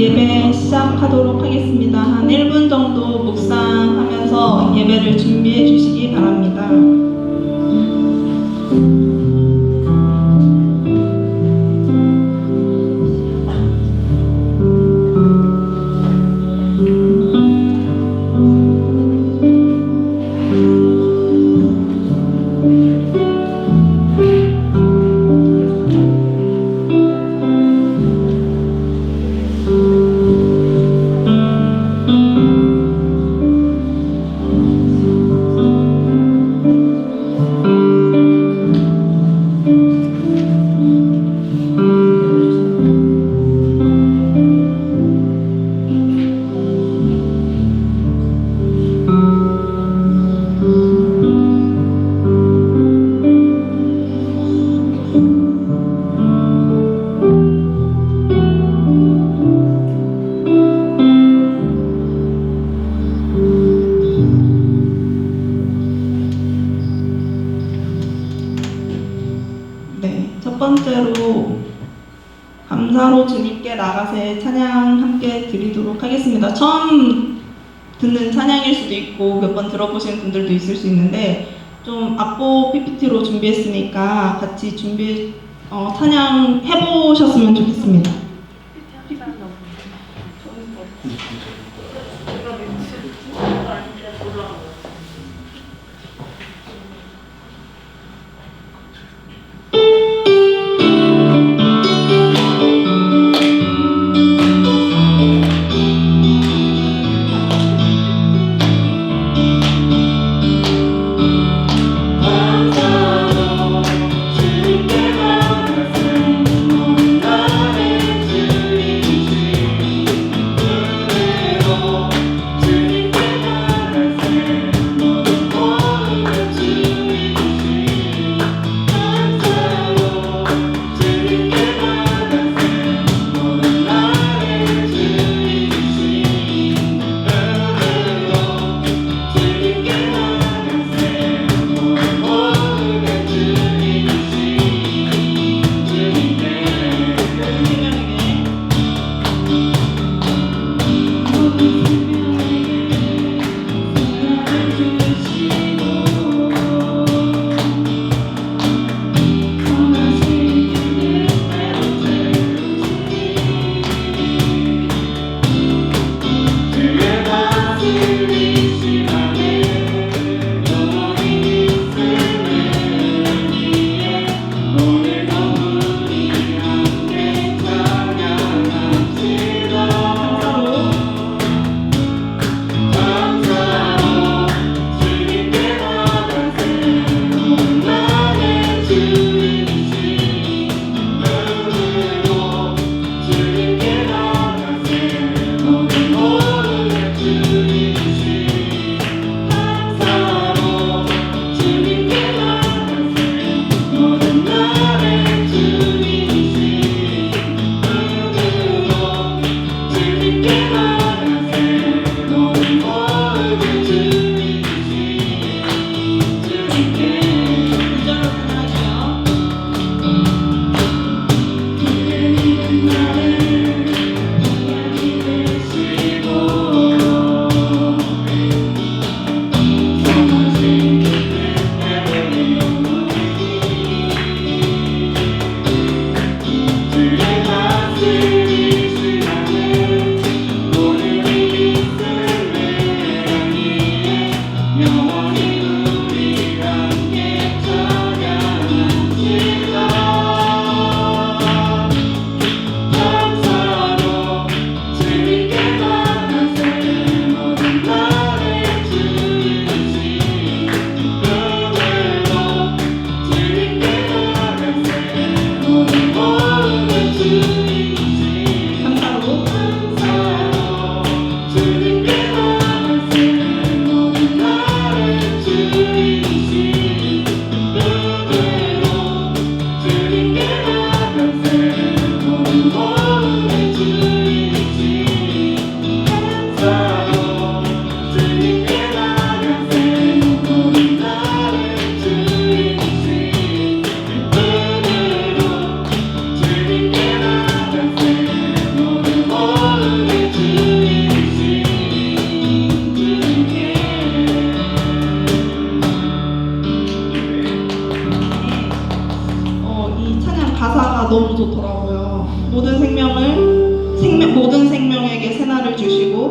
예배 시작하도록 하겠습니다. 한 1분 정도 묵상하면서 예배를 준비해 주시기 바랍니다. 첫 번째로 감사로 주님께 나가세 찬양 함께 드리도록 하겠습니다. 처음 듣는 찬양일 수도 있고 몇 번 들어보신 분들도 있을 수 있는데 좀 악보 PPT로 준비했으니까 같이 찬양 해보셨으면 좋겠습니다. 감사로 주님께 나가세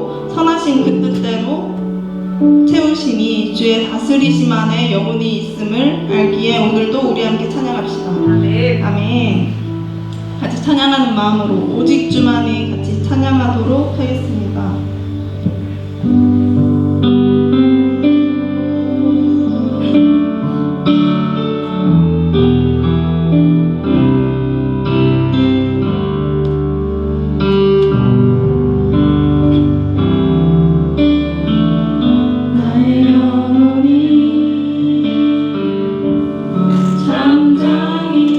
하시고 선하신 그 뜻대로 채우시니 주의 다스리심 안에 영혼이 있음을 알기에 오늘도 우리 함께 찬양합시다. 아멘. 아멘. 같이 찬양하는 마음으로 오직 주만이 같이 찬양하도록 하겠습니다. 나의 영혼이 잠잠히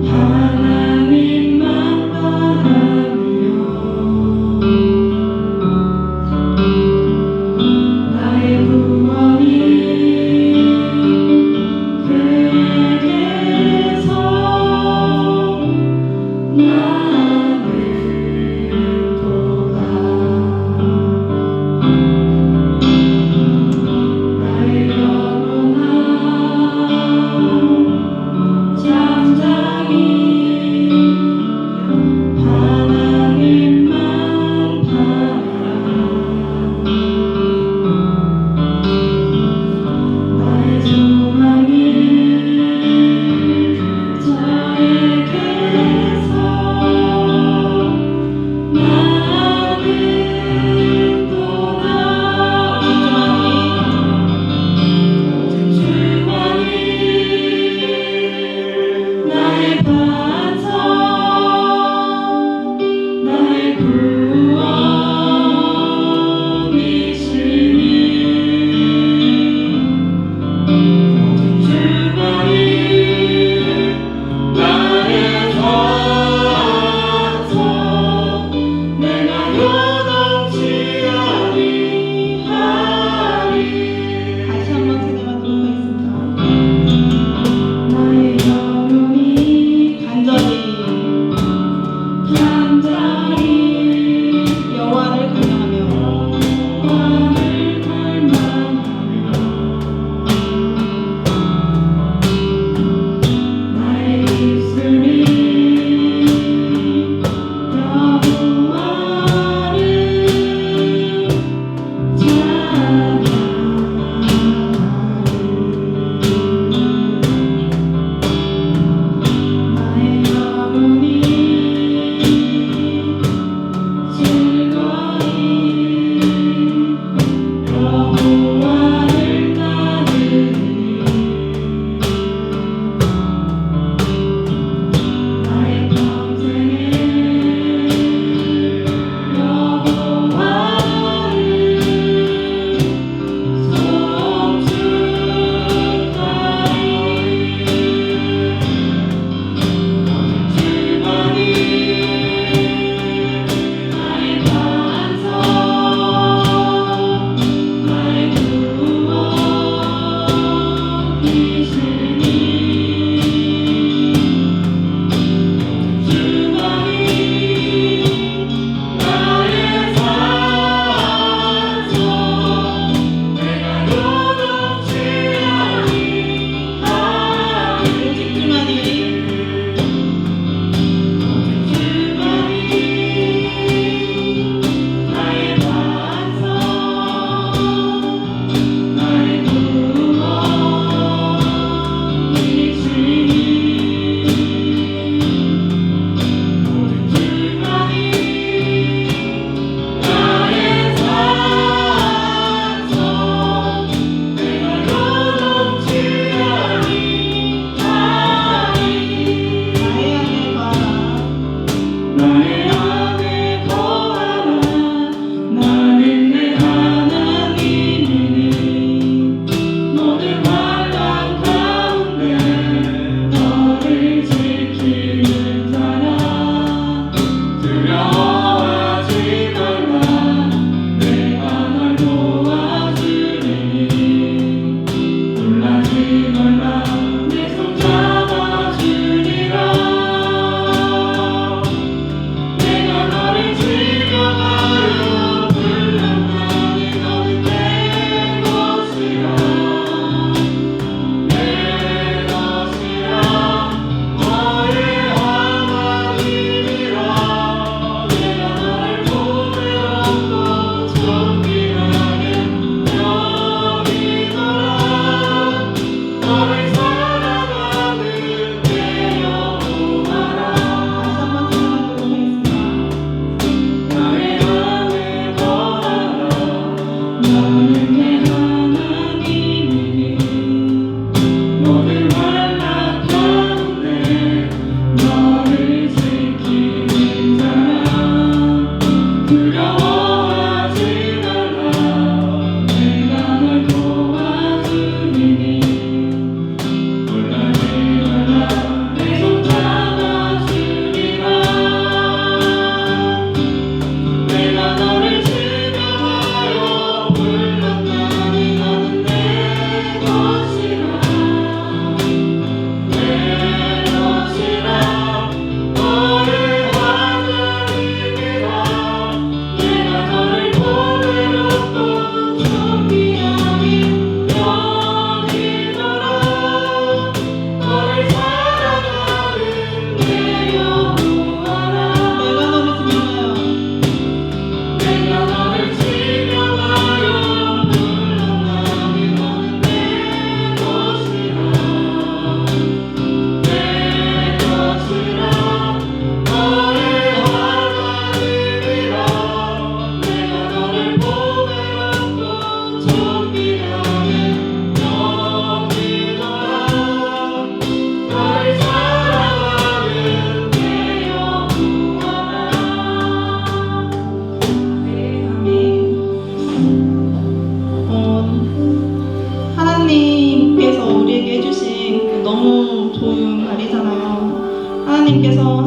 하나님만 바라보며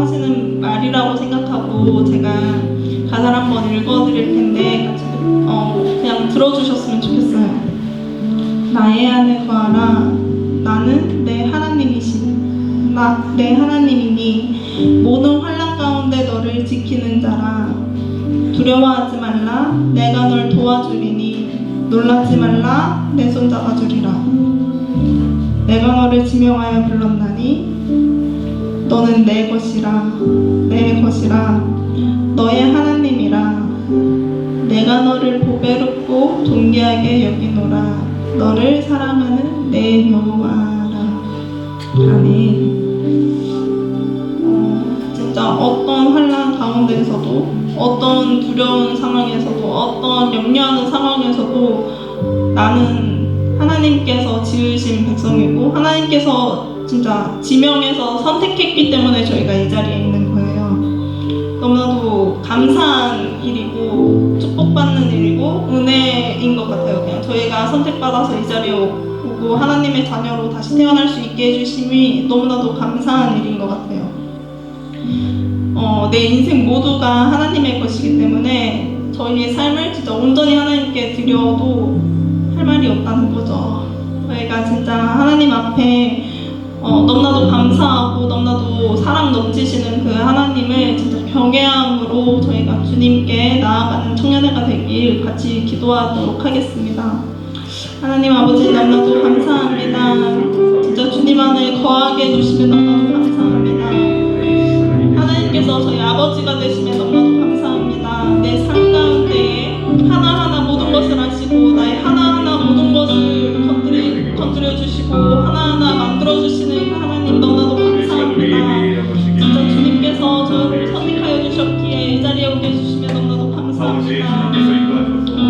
하시는 말이라고 생각하고 제가 가사를 한번 읽어드릴 텐데 같이 그냥 들어주셨으면 좋겠어요. 나의 안에 거하라. 나는 내 하나님이니 모든 환난 가운데 너를 지키는 자라. 두려워하지 말라. 내가 널 도와주리니 놀라지 말라. 내 손 잡아주리라. 내가 너를 지명하여 불렀나니 너는 내 것이라. 너의 하나님이라. 내가 너를 보배롭고 존귀하게 여기노라. 너를 사랑하는 내 여호와라. 아멘. 진짜 어떤 환난 가운데에서도, 어떤 두려운 상황에서도, 어떤 염려하는 상황에서도 나는 하나님께서 지으신 백성이고 하나님께서 진짜 지명해서 선택했기 때문에 저희가 이 자리에 있는 거예요. 너무나도 감사한 일이고 축복받는 일이고 은혜인 것 같아요. 그냥 저희가 선택받아서 이 자리에 오고 하나님의 자녀로 다시 태어날 수 있게 해주심이 너무나도 감사한 일인 것 같아요. 내 인생 모두가 하나님의 것이기 때문에 저희의 삶을 진짜 온전히 하나님께 드려도 할 말이 없다는 거죠. 저희가 진짜 하나님 앞에 너무나도 감사하고 너무나도 사랑 넘치시는 그 하나님을 진짜 경외함으로 저희가 주님께 나아가는 청년회가 되길 같이 기도하도록 하겠습니다. 하나님 아버지 너무나도 감사합니다. 진짜 주님 안에 거하게 해주시면 너무나도 감사합니다. 하나님께서 저희 아버지가 되시면 너무나도 감사합니다. 내 삶 가운데 하나하나 모든 것을 아시고 나의 하나하나 모든 것을 건드려 주시고 하나하나 만들어 주시는 하나님 너무나도 감사합니다. 진짜 주님께서 저를 선택하여 주셨기에 이 자리에 오게 해주시면 너무나도 감사합니다.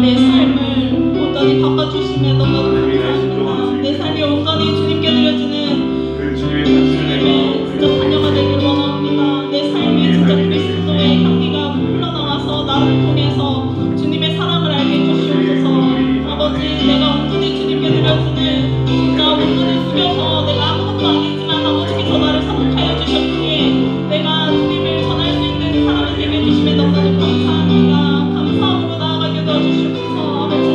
내 삶을 온전히 바꿔주시면 너무나도 감사합니다. 내 삶이 온전히 주님께 드려지는 주님의 진짜 자녀가 되길 원합니다. 내 삶에 진짜 그리스도의 향기가 흘러나와서 나를 통해서 주님의 사랑을 알게 해주시옵소서. 아버지 내가 온전히 주님께 드려지는 진짜 온전히 숙여서 내가 아무것도 아니지만 아버지께서 나를 선택하여 주셨기에 내가 주님을 전할 수 있는 사람이 되게 해주시면 너무나도 감사합니다. 감사함으로 나아가게 도와주시옵소서. 아버지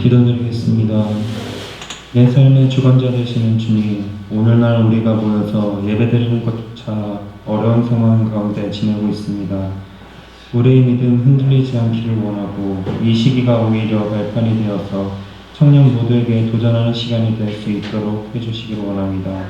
기도드리겠습니다. 내 삶의 주관자 되시는 주님, 오늘날 우리가 모여서 예배드리는 것조차 어려운 상황 가운데 지내고 있습니다. 우리의 믿음 흔들리지 않기를 원하고 이 시기가 오히려 발판이 되어서 청년 모두에게 도전하는 시간이 될 수 있도록 해주시기를 원합니다.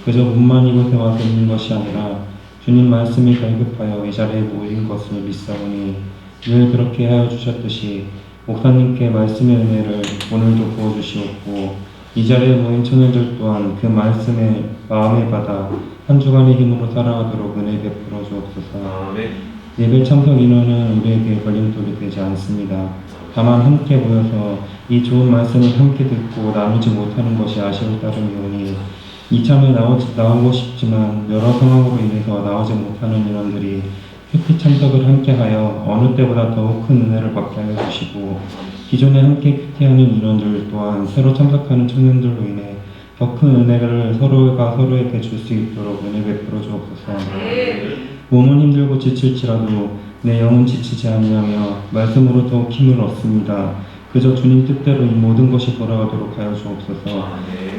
그저 문만 이곳에 와서 있는 것이 아니라 주님 말씀이 갈급하여 이 자리에 모인 것을 믿사오니 늘 그렇게 하여 주셨듯이 목사님께 말씀의 은혜를 오늘도 부어주시옵고 이 자리에 모인 청년들 또한 그 말씀에 마음에 받아 한 주간의 힘으로 살아가도록 은혜 베풀어 주옵소서. 예배 참석 인원은 우리에게 걸림돌이 되지 않습니다. 다만 함께 모여서 이 좋은 말씀을 함께 듣고 나누지 못하는 것이 아쉬울 따름이오니 이참에 나오고 싶지만 여러 상황으로 인해서 나오지 못하는 인원들이 큐티 참석을 함께하여 어느 때보다 더욱 큰 은혜를 받게 하여 주시고 기존에 함께 큐티하는 인원들 또한 새로 참석하는 청년들로 인해 더 큰 은혜를 서로가 서로에게 줄 수 있도록 은혜 베풀어 주옵소서. 몸은 힘들고 지칠지라도 내 영은 지치지 아니하며 말씀으로 더욱 힘을 얻습니다. 그저 주님 뜻대로 이 모든 것이 돌아가도록 하여 주옵소서.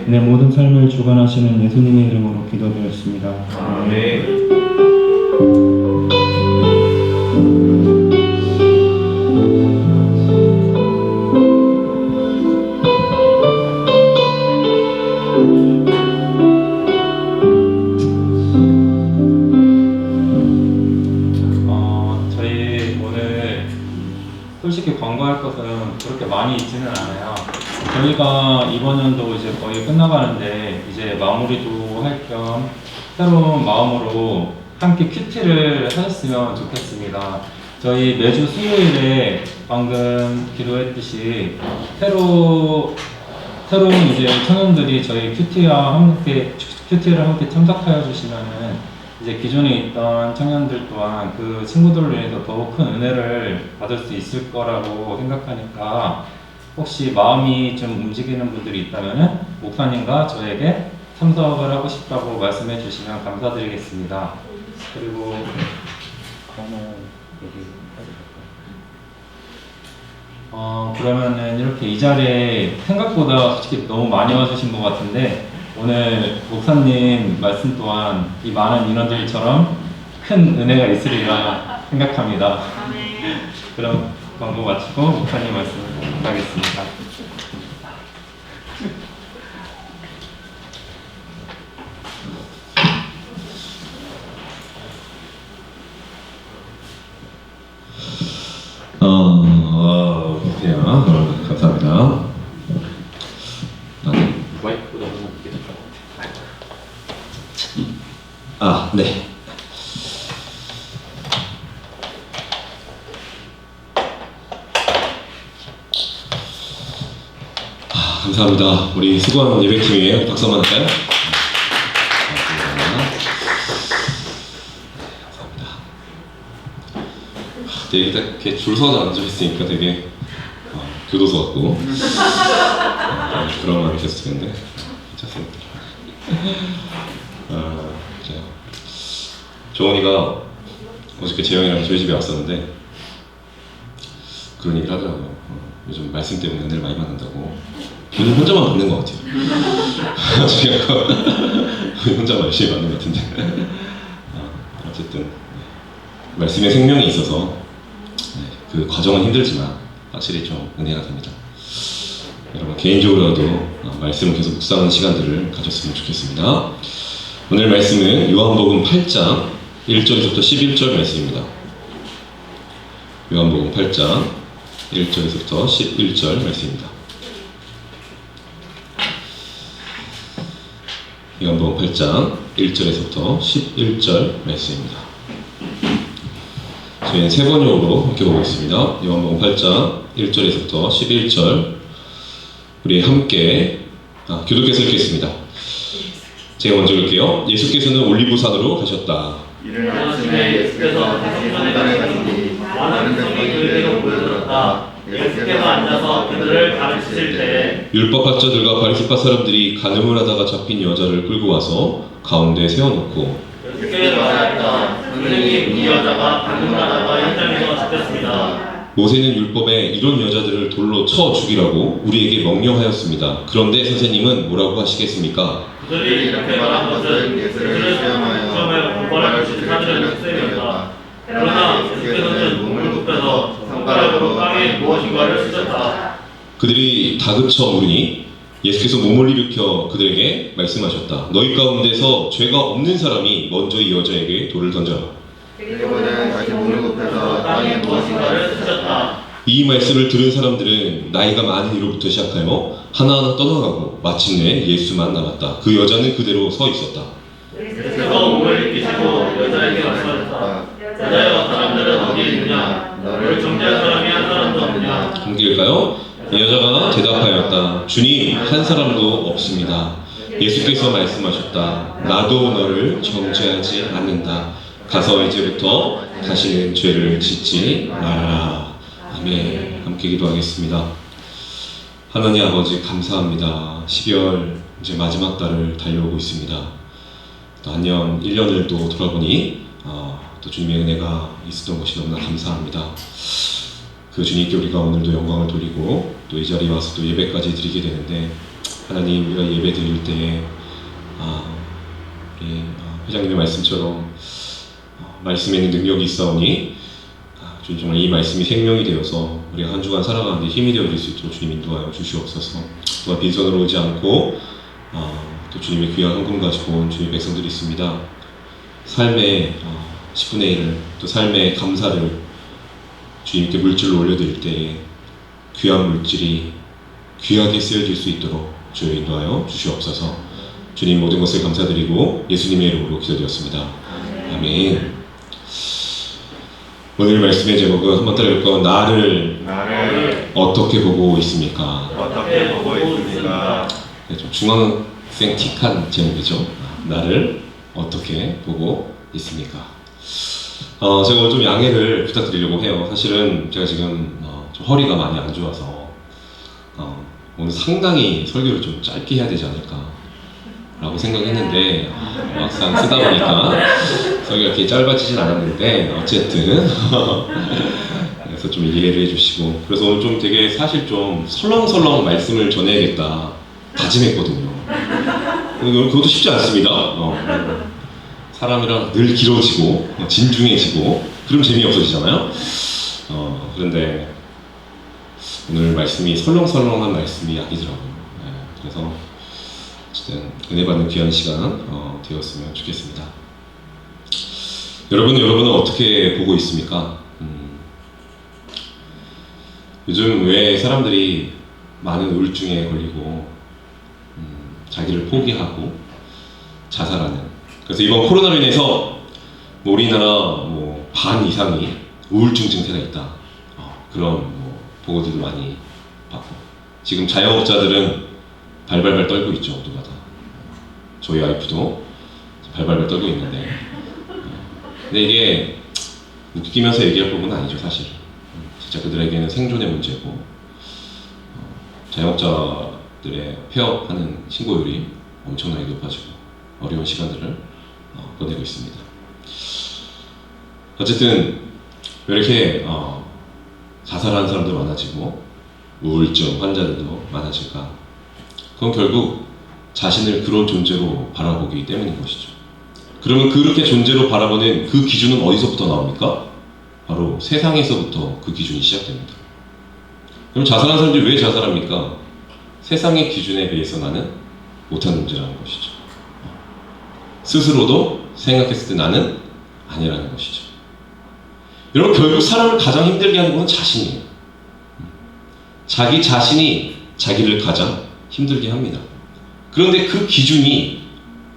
내 모든 삶을 주관하시는 예수님의 이름으로 기도드렸습니다. 아멘. 솔직히 광고할 것은 그렇게 많이 있지는 않아요. 저희가 이번 연도 이제 거의 끝나가는데 이제 마무리도 할 겸 새로운 마음으로 함께 큐티를 하셨으면 좋겠습니다. 저희 매주 수요일에 방금 기도했듯이 새로 새로운 이제 청년들이 저희 큐티를 함께 참석하여 주시면은 이제 기존에 있던 청년들 또한 그 친구들로 인해서 더욱 큰 은혜를 받을 수 있을 거라고 생각하니까 혹시 마음이 좀 움직이는 분들이 있다면은 목사님과 저에게 참석을 하고 싶다고 말씀해 주시면 감사드리겠습니다. 그리고 그러면은 이렇게 이 자리에 생각보다 솔직히 너무 많이 와주신 것 같은데 오늘 목사님 말씀 또한 이 많은 인원들처럼 큰 은혜가 있으리라 생각합니다. 그럼 광고 마치고 목사님 말씀 하겠습니다. 감사합니다. 네. 감사합니다. 우리 수고한 예배팀이에요. 박수 한번 할까요? 감사합니다. 되게 이렇게 줄 서서 앉아있으니까 되게 교도소 같고 그런 마음이 있었을 텐데 괜찮습니다. 그래요. 정원이가 어저께 재영이랑 저희 집에 왔었는데 그런 얘기를 하더라고요. 요즘 말씀 때문에 은혜를 많이 받는다고. 걔는 혼자만 받는 것 같아요. 혼자만 열심히 받는 것 같은데 어쨌든 말씀에 생명이 있어서 그 과정은 힘들지만 확실히 좀 은혜가 됩니다. 여러분 개인적으로라도 말씀을 계속 묵상하는 시간들을 가졌으면 좋겠습니다. 오늘 말씀은 요한복음 8장 1절에서부터 11절 말씀입니다. 요한복음 8장 1절에서부터 11절 말씀입니다. 요한복음 8장 1절에서부터 11절 말씀입니다. 저희는 세 번역으로 함께 보겠습니다. 요한복음 8장 1절에서부터 11절 우리 함께 교독해서 읽겠습니다. 제가 먼저 읽을게요. 예수께서는 올리브산으로 가셨다. 이른 아침에 예수께서 다시 산에 가시니 많은 백성이 그에게로 모여들었다. 예수께서 앉아서 그들을 가르치실 때에 율법학자들과 바리새파 사람들이 간음을 하다가 잡힌 여자를 끌고 와서 가운데 세워놓고 예수께서 말하였다. 선생님, 이 여자가 간음을 하다가 현장에서 잡혔습니다. 모세는 율법에 이런 여자들을 돌로 쳐 죽이라고 우리에게 명령하였습니다. 그런데 선생님은 뭐라고 하시겠습니까? 그들이 이렇게 말한 것은 예수를 시험하여 공부할 수 있는 사람들의 특성이었다. 그러나 예수께서는 몸을 굽혀서 손가락으로 땅에 무엇인가를 쓰셨다. 그들이 다그쳐 물으니 예수께서 몸을 일으켜 그들에게 말씀하셨다. 너희 가운데서 죄가 없는 사람이 먼저 이 여자에게 돌을 던져라. 그리고는 다시 몸을 굽혀서 땅에 무엇인가를 쓰셨다. 이 말씀을 들은 사람들은 나이가 많은 이로부터 시작하여 하나하나 떠나가고 마침내 예수만 남았다. 그 여자는 그대로 서 있었다. 예수께서 몸을 일으키시고 여자에게 말씀하셨다. 여자여, 사람들은 어디 있느냐? 너를 정죄한 사람이 한 사람도 없느냐? 함께 읽을까요? 이 여자가 대답하였다. 주님, 한 사람도 없습니다. 예수께서 말씀하셨다. 나도 너를 정죄하지 않는다. 가서 이제부터 다시는 죄를 짓지 말아라. 아멘. 함께 기도하겠습니다. 하나님 아버지 감사합니다. 12월 이제 마지막 달을 달려오고 있습니다. 또 한년 1년을 또 돌아보니 또 주님의 은혜가 있었던 것이 너무나 감사합니다. 그 주님께 우리가 오늘도 영광을 돌리고 또 이 자리에 와서 또 예배까지 드리게 되는데 하나님 우리가 예배 드릴 때에 우리 회장님의 말씀처럼 말씀에는 능력이 있사오니 주님 정말 이 말씀이 생명이 되어서 우리가 한 주간 살아가는데 힘이 되어질 수 있도록 주님 인도하여 주시옵소서. 또한 빈손으로 오지 않고 또 주님의 귀한 헌금 가지고 온 주님의 백성들이 있습니다. 삶의 10분의 1을 또 삶의 감사를 주님께 물질로 올려드릴 때에 귀한 물질이 귀하게 쓰여질 수 있도록 주여 인도하여 주시옵소서. 주님 모든 것을 감사드리고 예수님의 이름으로 기도드렸습니다. 아멘. 오늘 말씀의 제목은 한번 따라해볼까요? 나를 나를 어떻게 보고 있습니까? 어떻게 보고 있습니까? 네, 좀 중학생 틱한 제목이죠. 나를 어떻게 보고 있습니까? 제가 오늘 좀 양해를 부탁드리려고 해요. 사실은 제가 지금 좀 허리가 많이 안 좋아서 오늘 상당히 설교를 좀 짧게 해야 되지 않을까 라고 생각했는데 막상 쓰다 보니까 설교가 이렇게 짧아지진 않았는데 어쨌든 그래서 좀 이해를 해주시고, 그래서 오늘 좀 되게 사실 좀 설렁설렁 말씀을 전해야겠다 다짐했거든요. 그것도 쉽지 않습니다. 사람이랑 늘 길어지고 진중해지고 그럼 재미없어지잖아요. 그런데 오늘 말씀이 설렁설렁한 말씀이 아니더라고요. 네, 그래서 어쨌든 은혜 받는 귀한 시간 되었으면 좋겠습니다. 여러분은 어떻게 보고 있습니까? 요즘 왜 사람들이 많은 우울증에 걸리고 자기를 포기하고 자살하는, 그래서 이번 코로나로 인해서 뭐 우리나라 반 이상이 우울증 증세가 있다, 그런 보고들도 많이 받고, 지금 자영업자들은 발발발 떨고 있죠. 모두가 다. 저희 와이프도 발발발 떨고 있는데, 근데 이게 웃기면서 얘기할 부분은 아니죠. 사실 진짜 그들에게는 생존의 문제고, 자영업자들의 폐업하는 신고율이 엄청나게 높아지고 어려운 시간들을 보내고 있습니다. 어쨌든 왜 이렇게 자살하는 사람도 많아지고 우울증 환자들도 많아질까? 그건 결국 자신을 그런 존재로 바라보기 때문인 것이죠. 그러면 그렇게 존재로 바라보는 그 기준은 어디서부터 나옵니까? 바로 세상에서부터 그 기준이 시작됩니다. 그럼 자살하는 사람들이 왜 자살합니까? 세상의 기준에 비해서 나는 못한 존재라는 것이죠. 스스로도 생각했을 때 나는 아니라는 것이죠. 여러분, 결국 사람을 가장 힘들게 하는 건 자신이에요. 자기 자신이 자기를 가장 힘들게 합니다. 그런데 그 기준이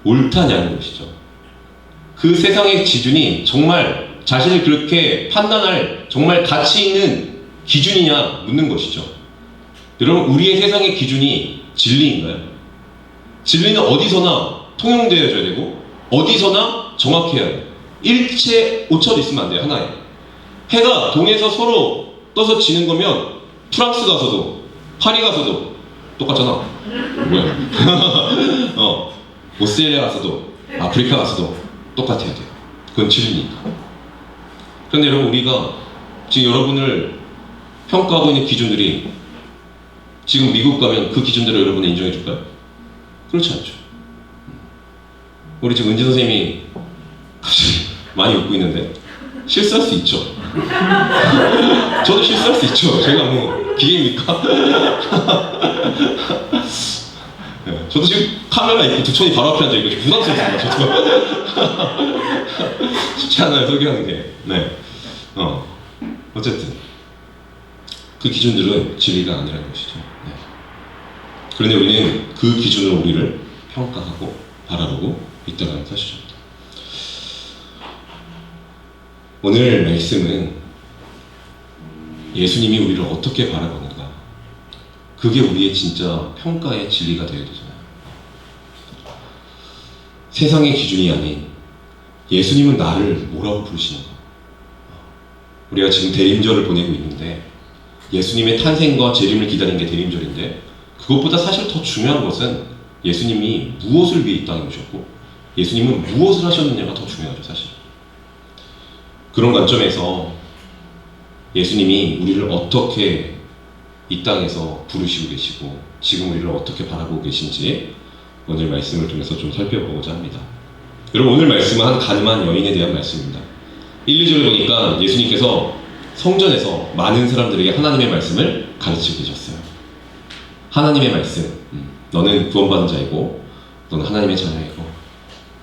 옳다냐는 것이죠. 그 세상의 기준이 정말 자신을 그렇게 판단할 정말 가치 있는 기준이냐 묻는 것이죠. 여러분, 우리의 세상의 기준이 진리인가요? 진리는 어디서나 통용되어져야 되고 어디서나 정확해야 돼요. 일체 오차도 있으면 안 돼요. 하나에 해가 동에서 서로 떠서 지는 거면 프랑스 가서도 파리 가서도 똑같잖아. 뭐야? 오스트레일리아 가서도 아프리카 가서도 똑같아야 돼요. 그건 진리니까. 그런데 여러분, 우리가 지금 여러분을 평가하고 있는 기준들이 지금 미국 가면 그 기준대로 여러분을 인정해 줄까요? 그렇지 않죠. 우리 지금 은지 선생님이 갑자기 많이 웃고 있는데 실수할 수 있죠. 저도 실수할 수 있죠. 제가 뭐 기계입니까? 네, 저도 지금 카메라 있고 두천이 바로 앞에 앉아있고 부담스럽습니다. 저도 쉽지 않아요, 소개하는 게. 네. 어쨌든 그 기준들은 진리가 아니라는 것이죠. 네. 그런데 우리는 그 기준으로 우리를 평가하고 바라보고 있다는 사실입니다. 오늘 말씀은 예수님이 우리를 어떻게 바라보는가, 그게 우리의 진짜 평가의 진리가 되어야 되잖아요. 세상의 기준이 아닌 예수님은 나를 뭐라고 부르시는가. 우리가 지금 대림절을 보내고 있는데 예수님의 탄생과 재림을 기다리는 게 대림절인데, 그것보다 사실 더 중요한 것은 예수님이 무엇을 위해 이 땅에 오셨고 예수님은 무엇을 하셨느냐가 더 중요하죠. 사실 그런 관점에서 예수님이 우리를 어떻게 이 땅에서 부르시고 계시고 지금 우리를 어떻게 바라보고 계신지 오늘 말씀을 통해서 좀 살펴보고자 합니다. 여러분, 오늘 말씀은 한 가늠한 여인에 대한 말씀입니다. 1, 2절에 보니까 예수님께서 성전에서 많은 사람들에게 하나님의 말씀을 가르치고 계셨어요. 하나님의 말씀, 너는 구원받은 자이고 너는 하나님의 자녀이고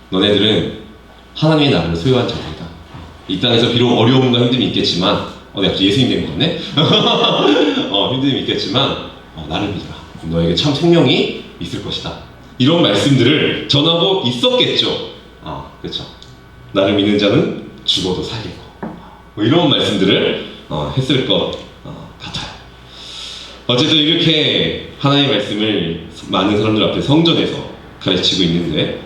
너네들은 하나님의 나라를 소유한 자들이다. 이 땅에서 비록 어려움과 힘듦이 있겠지만 내가 예수님 된 거 같네? 힘듦이 있겠지만 나를 믿어라. 너에게 참 생명이 있을 것이다. 이런 말씀들을 전하고 있었겠죠. 그렇죠. 나를 믿는 자는 죽어도 살겠고 뭐 이런 말씀들을 했을 것 같아요. 어쨌든 이렇게 하나님의 말씀을 많은 사람들 앞에 성전에서 가르치고 있는데,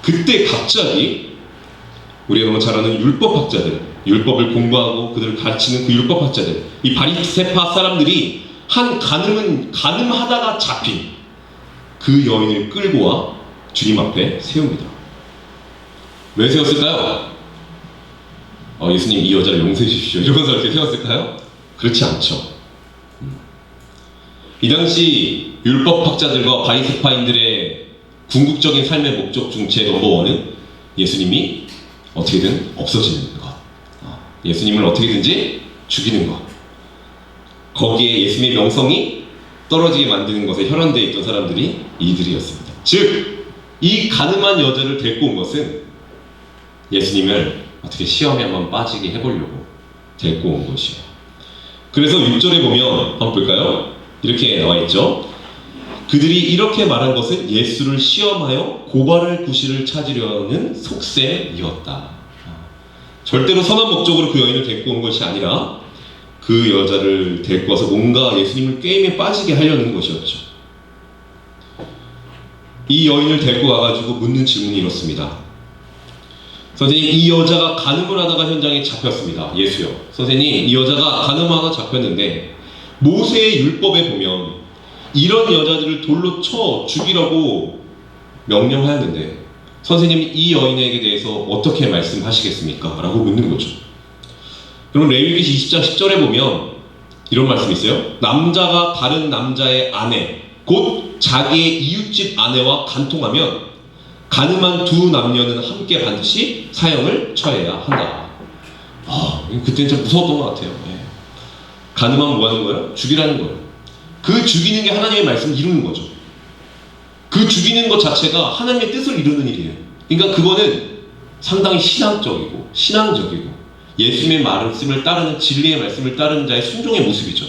그때 갑자기 우리가 너무 잘 아는 율법학자들, 율법을 공부하고 그들을 가르치는 그 율법학자들, 이 바리새파 사람들이 한 가늠하다가 잡힌 그 여인을 끌고 와 주님 앞에 세웁니다. 왜 세웠을까요? 예수님 이 여자를 용서해 주십시오 이러면서 이렇게 세웠을까요? 그렇지 않죠. 이 당시 율법학자들과 바리새파인들의 궁극적인 삶의 목적 중 제 넘버원은 예수님이 어떻게든 없어지는 것, 예수님을 어떻게든지 죽이는 것, 거기에 예수님의 명성이 떨어지게 만드는 것에 혈안되어 있던 사람들이 이들이었습니다. 즉, 이 가늠한 여자를 데리고 온 것은 예수님을 어떻게 시험에 한번 빠지게 해보려고 데리고 온 것이에요. 그래서 6절에 보면 한번 볼까요? 이렇게 나와 있죠. 그들이 이렇게 말한 것은 예수를 시험하여 고발할 구실을 찾으려는 속셈이었다. 절대로 선한 목적으로 그 여인을 데리고 온 것이 아니라 그 여자를 데리고 와서 뭔가 예수님을 게임에 빠지게 하려는 것이었죠. 이 여인을 데리고 와가지고 묻는 질문이 이렇습니다. 선생님, 이 여자가 간음을 하다가 현장에 잡혔습니다. 예수요. 선생님, 이 여자가 간음하다 잡혔는데 모세의 율법에 보면 이런 여자들을 돌로 쳐 죽이라고 명령하였는데 선생님이 이 여인에게 대해서 어떻게 말씀하시겠습니까? 라고 묻는 거죠. 그럼 레위기 20장 10절에 보면 이런 말씀이 있어요. 남자가 다른 남자의 아내, 곧 자기의 이웃집 아내와 간통하면 간음한 두 남녀는 함께 반드시 사형을 처해야 한다. 그때는 좀 무서웠던 것 같아요. 간음하면 뭐 하는 거예요? 죽이라는 거예요. 그 죽이는 게 하나님의 말씀을 이루는 거죠. 그 죽이는 것 자체가 하나님의 뜻을 이루는 일이에요. 그러니까 그거는 상당히 신앙적이고 신앙적이고 예수님의 말씀을 따르는, 진리의 말씀을 따르는 자의 순종의 모습이죠.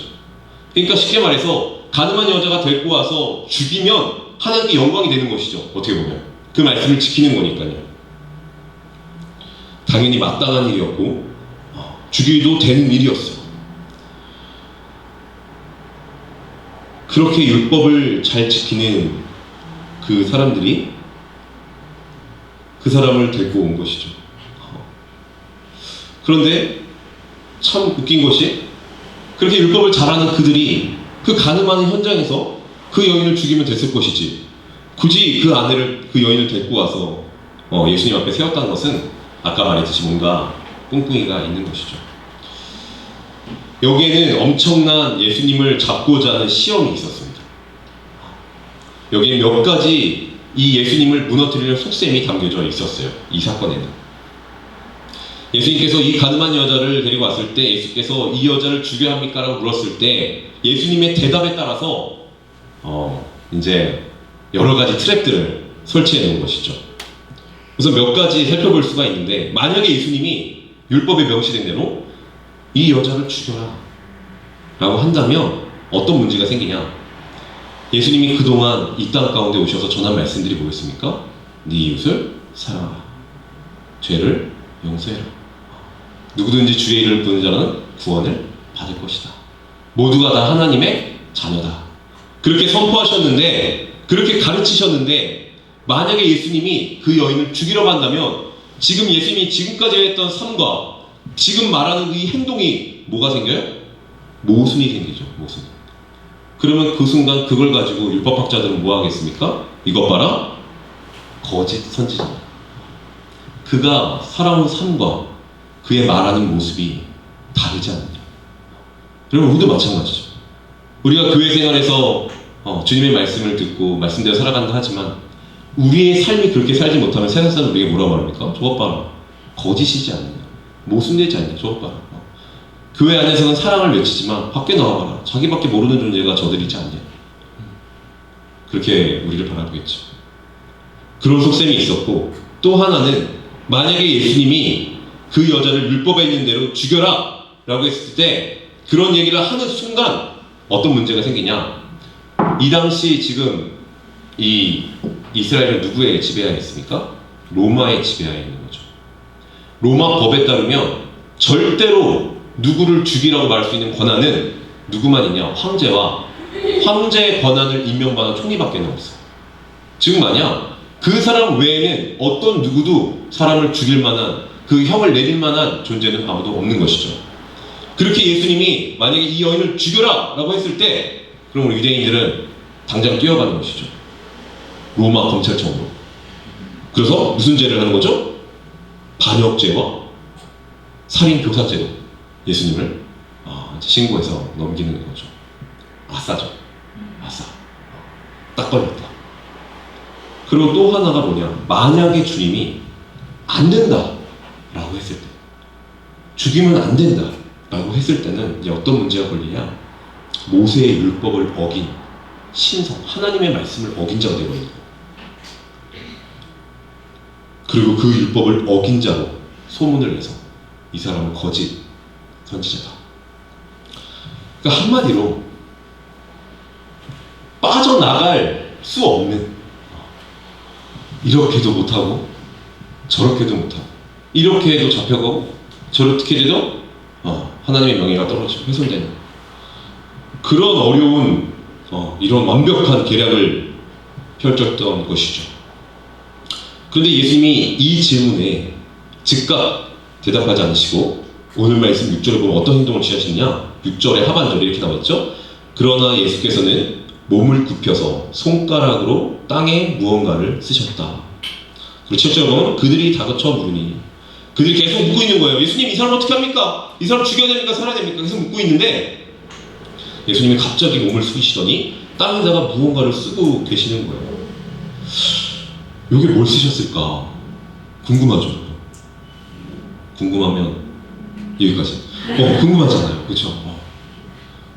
그러니까 쉽게 말해서 가늠한 여자가 데리고 와서 죽이면 하나님께 영광이 되는 것이죠. 어떻게 보면 그 말씀을 지키는 거니까요. 당연히 마땅한 일이었고 죽여도 되는 일이었어요. 그렇게 율법을 잘 지키는 그 사람들이 그 사람을 데리고 온 것이죠. 그런데 참 웃긴 것이 그렇게 율법을 잘하는 그들이 그 간음하는 현장에서 그 여인을 죽이면 됐을 것이지 굳이 그 아내를, 그 여인을 데리고 와서 예수님 앞에 세웠다는 것은 아까 말했듯이 뭔가 꿍꿍이가 있는 것이죠. 여기에는 엄청난 예수님을 잡고자 하는 시험이 있었습니다. 여기에 몇 가지 이 예수님을 무너뜨리는 속셈이 담겨져 있었어요. 이 사건에는. 예수님께서 이 가늠한 여자를 데리고 왔을 때 예수께서 이 여자를 죽여야 합니까? 라고 물었을 때 예수님의 대답에 따라서 이제 여러 가지 트랩들을 설치해 놓은 것이죠. 그래서 몇 가지 살펴볼 수가 있는데, 만약에 예수님이 율법에 명시된 대로 이 여자를 죽여라 라고 한다면 어떤 문제가 생기냐? 예수님이 그동안 이 땅 가운데 오셔서 전한 말씀들이 뭐였습니까? 네 이웃을 사랑하라, 죄를 용서해라, 누구든지 주의 이름을 부르는 자는 구원을 받을 것이다, 모두가 다 하나님의 자녀다, 그렇게 선포하셨는데, 그렇게 가르치셨는데, 만약에 예수님이 그 여인을 죽이려고 한다면 지금 예수님이 지금까지 했던 삶과 지금 말하는 이 행동이 뭐가 생겨요? 모순이 생기죠. 모순. 그러면 그 순간 그걸 가지고 율법학자들은 뭐 하겠습니까? 이것 봐라, 거짓 선지자다, 그가 살아온 삶과 그의 말하는 모습이 다르지 않느냐. 여러분, 우리도 마찬가지죠. 우리가 교회 생활에서 주님의 말씀을 듣고 말씀대로 살아간다 하지만 우리의 삶이 그렇게 살지 못하면 세상 사람은 우리에게 뭐라고 말합니까? 저것 봐라, 거짓이지 않느냐, 모순되지 않느냐, 저것 봐라. 교회 안에서는 사랑을 외치지만 밖에 나와봐라, 자기밖에 모르는 존재가 저들이지 않냐, 그렇게 우리를 바라보겠죠. 그런 속셈이 있었고, 또 하나는 만약에 예수님이 그 여자를 율법에 있는 대로 죽여라 라고 했을 때 그런 얘기를 하는 순간 어떤 문제가 생기냐? 이 당시 지금 이 이스라엘은 누구의 지배하에 있습니까? 로마의 지배하에 있는 거죠. 로마 법에 따르면 절대로 누구를 죽이라고 말할 수 있는 권한은 누구만 있냐? 황제와 황제의 권한을 임명받은 총리밖에 없어요. 즉 만약 그 사람 외에는 어떤 누구도 사람을 죽일 만한, 그 형을 내릴 만한 존재는 아무도 없는 것이죠. 그렇게 예수님이 만약에 이 여인을 죽여라 라고 했을 때, 그럼 우리 유대인들은 당장 뛰어가는 것이죠. 로마 검찰청으로. 그래서 무슨 죄를 하는 거죠? 반역죄와 살인교사죄로 예수님을 신고해서 넘기는 거죠. 아싸죠. 아싸. 딱 걸렸다. 그리고 또 하나가 뭐냐? 만약에 주님이 안 된다 라고 했을 때, 죽이면 안 된다 라고 했을 때는 이제 어떤 문제가 걸리냐? 모세의 율법을 어긴 신성, 하나님의 말씀을 어긴 자가 되어버린 거예요. 그리고 그 율법을 어긴 자로 소문을 내서 이 사람은 거짓 선지자다. 그러니까 한마디로 빠져나갈 수 없는, 이렇게도 못하고 저렇게도 못하고, 이렇게 해도 잡혀가고 저렇게 해도 하나님의 명예가 떨어지고 훼손되는 그런 어려운 이런 완벽한 계략을 펼쳤던 것이죠. 그런데 예수님이 이 질문에 즉각 대답하지 않으시고 오늘 말씀 6절에 보면 어떤 행동을 취하시느냐? 6절의 하반절에 이렇게 나왔죠. 그러나 예수께서는 몸을 굽혀서 손가락으로 땅에 무언가를 쓰셨다. 그리고 7절에 보면 그들이 다그쳐 물으니, 그들이 계속 묻고 있는 거예요. 예수님, 이 사람 어떻게 합니까? 이 사람 죽여야 됩니까? 살아야 됩니까? 계속 묻고 있는데 예수님이 갑자기 몸을 숙이시더니 땅에다가 무언가를 쓰고 계시는 거예요. 이게 뭘 쓰셨을까? 궁금하죠? 궁금하면 여기까지. 궁금하잖아요. 그렇죠?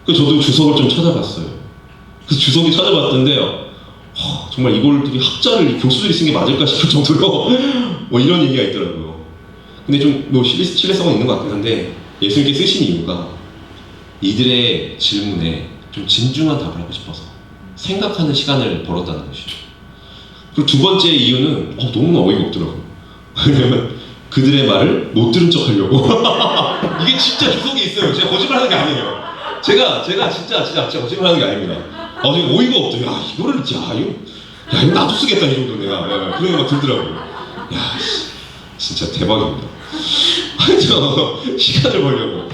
그래서 저도 주석을 좀 찾아봤어요. 그래서 주석이 찾아봤던데요. 정말 이걸들이 학자를, 교수들이 쓴 게 맞을까 싶을 정도로 이런 얘기가 있더라고요. 근데 좀 신뢰성은 있는 것 같긴 한데, 예수님께 쓰신 이유가 이들의 질문에 좀 진중한 답을 하고 싶어서 생각하는 시간을 벌었다는 것이죠. 그리고 두 번째 이유는 너무 어이가 없더라고요. 왜냐면 그들의 말을 못 들은 척 하려고. 이게 진짜 주석이 있어요. 제가 거짓말하는 게 아니에요. 제가 진짜 거짓말하는 게 아닙니다. 제가 어이가 없죠. 이거 나도 쓰겠다, 이 정도 내가. 그런 게 막 들더라고요. 진짜 대박입니다. 시간을 벌려고,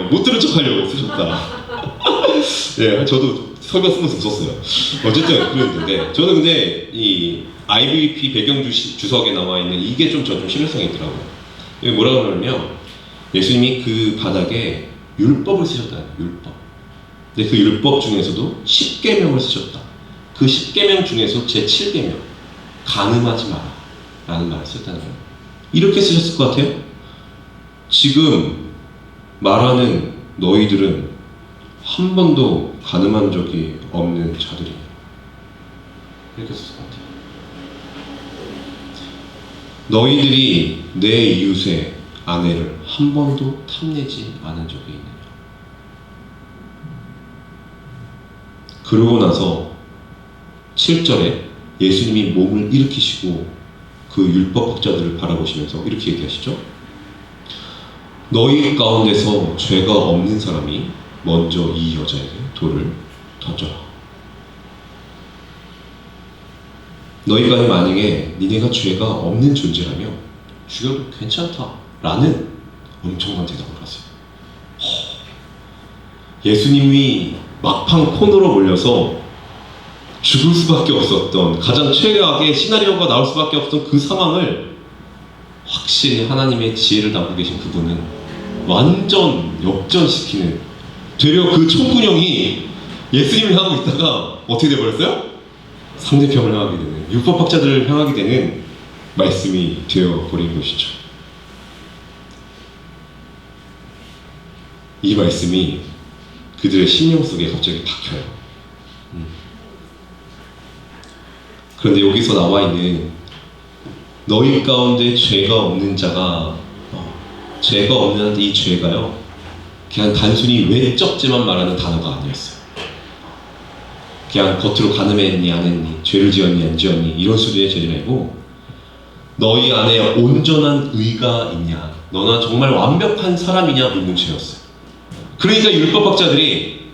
못 들은 척 하려고 쓰셨다. 저도 설명 쓰면서 웃었어요. 어쨌든 그랬는데, 저는 근데 이 IVP 배경 주석에 나와 있는 이게 좀 신뢰성이 있더라고요. 여기 뭐라고 하냐면, 예수님이 그 바닥에 율법을 쓰셨다는 거예요. 율법. 근데 그 율법 중에서도 10계명을 쓰셨다. 그 10계명 중에서 제 7계명, 간음하지 마라 라는 말을 썼다는 거예요. 이렇게 쓰셨을 것 같아요. 지금 말하는 너희들은 한 번도 간음한 적이 없는 자들이에요. 이렇게 썼을 것 같아요. 너희들이 내 이웃의 아내를 한 번도 탐내지 않은 적이 있느냐? 그러고 나서 7절에 예수님이 몸을 일으키시고 그 율법학자들을 바라보시면서 이렇게 얘기하시죠. 너희 가운데서 죄가 없는 사람이 먼저 이 여자에게 돌을 던져라. 너희가 만약에 니네가 죄가 없는 존재라면 죽여도 괜찮다라는 엄청난 대답을 하세요. 예수님이 막판 코너로 몰려서 죽을 수밖에 없었던, 가장 최악의 시나리오가 나올 수밖에 없던 그 상황을 확실히 하나님의 지혜를 담고 계신 그분은 완전 역전시키는, 되려 그 총군형이 예수님을 향하고 있다가 어떻게 돼버렸어요? 상대편을 향하게 되는, 율법학자들을 향하게 되는 말씀이 되어버린 것이죠. 이 말씀이 그들의 심령 속에 갑자기 박혀요. 그런데 여기서 나와 있는 너희 가운데 죄가 없는 자가, 죄가 없는 이 죄가요, 그냥 단순히 외적죄만 말하는 단어가 아니었어요. 그냥 겉으로 간음했니 안 했니, 죄를 지었니 안 지었니 이런 수준의 죄가 아니고 너희 안에 온전한 의가 있냐? 너는 정말 완벽한 사람이냐? 묻는 죄였어요. 그러니까 율법학자들이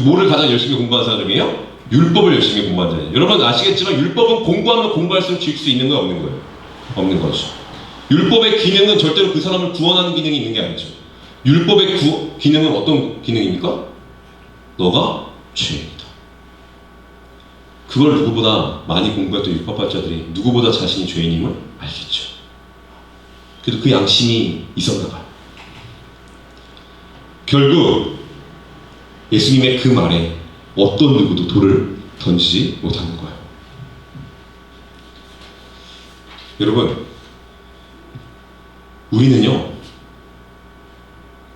뭐를 가장 열심히 공부한 사람이에요? 율법을 열심히 공부한 자예요. 여러분 아시겠지만 율법은 공부하면 공부할수록 질 수 있는 거예요? 없는 거예요? 없는 거죠. 율법의 기능은 절대로 그 사람을 구원하는 기능이 있는 게 아니죠. 율법의 기능은 어떤 기능입니까? 너가 죄인이다. 그걸 누구보다 많이 공부했던 율법학자들이 누구보다 자신이 죄인임을 알겠죠. 그래도 그 양심이 있었나 봐요. 결국 예수님의 그 말에 어떤 누구도 돌을 던지지 못하는 거예요. 여러분, 우리는요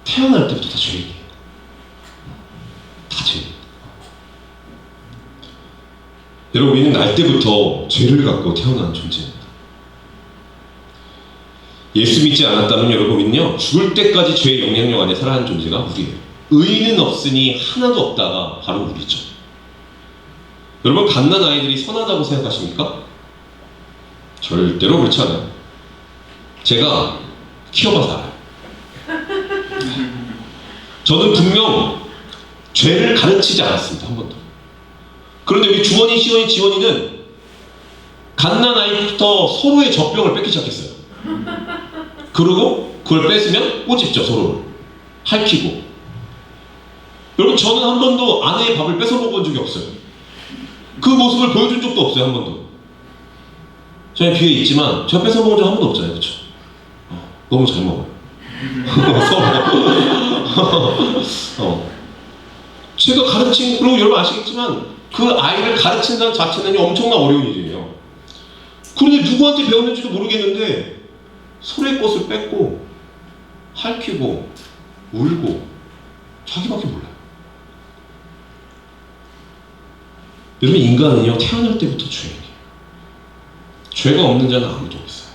태어날 때부터 다 죄인이에요. 다 죄인. 여러분, 우리는 날 때부터 죄를 갖고 태어난 존재입니다. 예수 믿지 않았다면 여러분, 우리는요 죽을 때까지 죄의 영향력 안에 살아가는 존재가 우리예요. 의인은 없으니 하나도 없다가 바로 우리죠. 여러분, 갓난 아이들이 선하다고 생각하십니까? 절대로 그렇지 않아요. 제가 키워봐서 알아요. 저는 분명 죄를 가르치지 않았습니다. 한 번도. 그런데 우리 주원이, 시원이, 지원이는 갓난 아이부터 서로의 젖병을 뺏기 시작했어요. 그리고 그걸 뺏으면 꼬집죠. 서로를 핥히고. 여러분, 저는 한 번도 아내의 밥을 뺏어 먹은 적이 없어요. 그 모습을 보여준 적도 없어요. 한 번도. 저희 뒤에 있지만 제가 뺏어 먹은 적 한 번도 없잖아요. 그렇죠? 너무 잘 먹어요. 제가 가르친, 그리고 여러분 아시겠지만 그 아이를 가르친다는 자체는 엄청난 어려운 일이에요. 그런데 누구한테 배웠는지도 모르겠는데 서로의 것을 뺏고 핥히고 울고 자기밖에 몰라요. 여러분, 인간은요 태어날 때부터 죄인이에요. 죄가 없는 자는 아무도 없어요.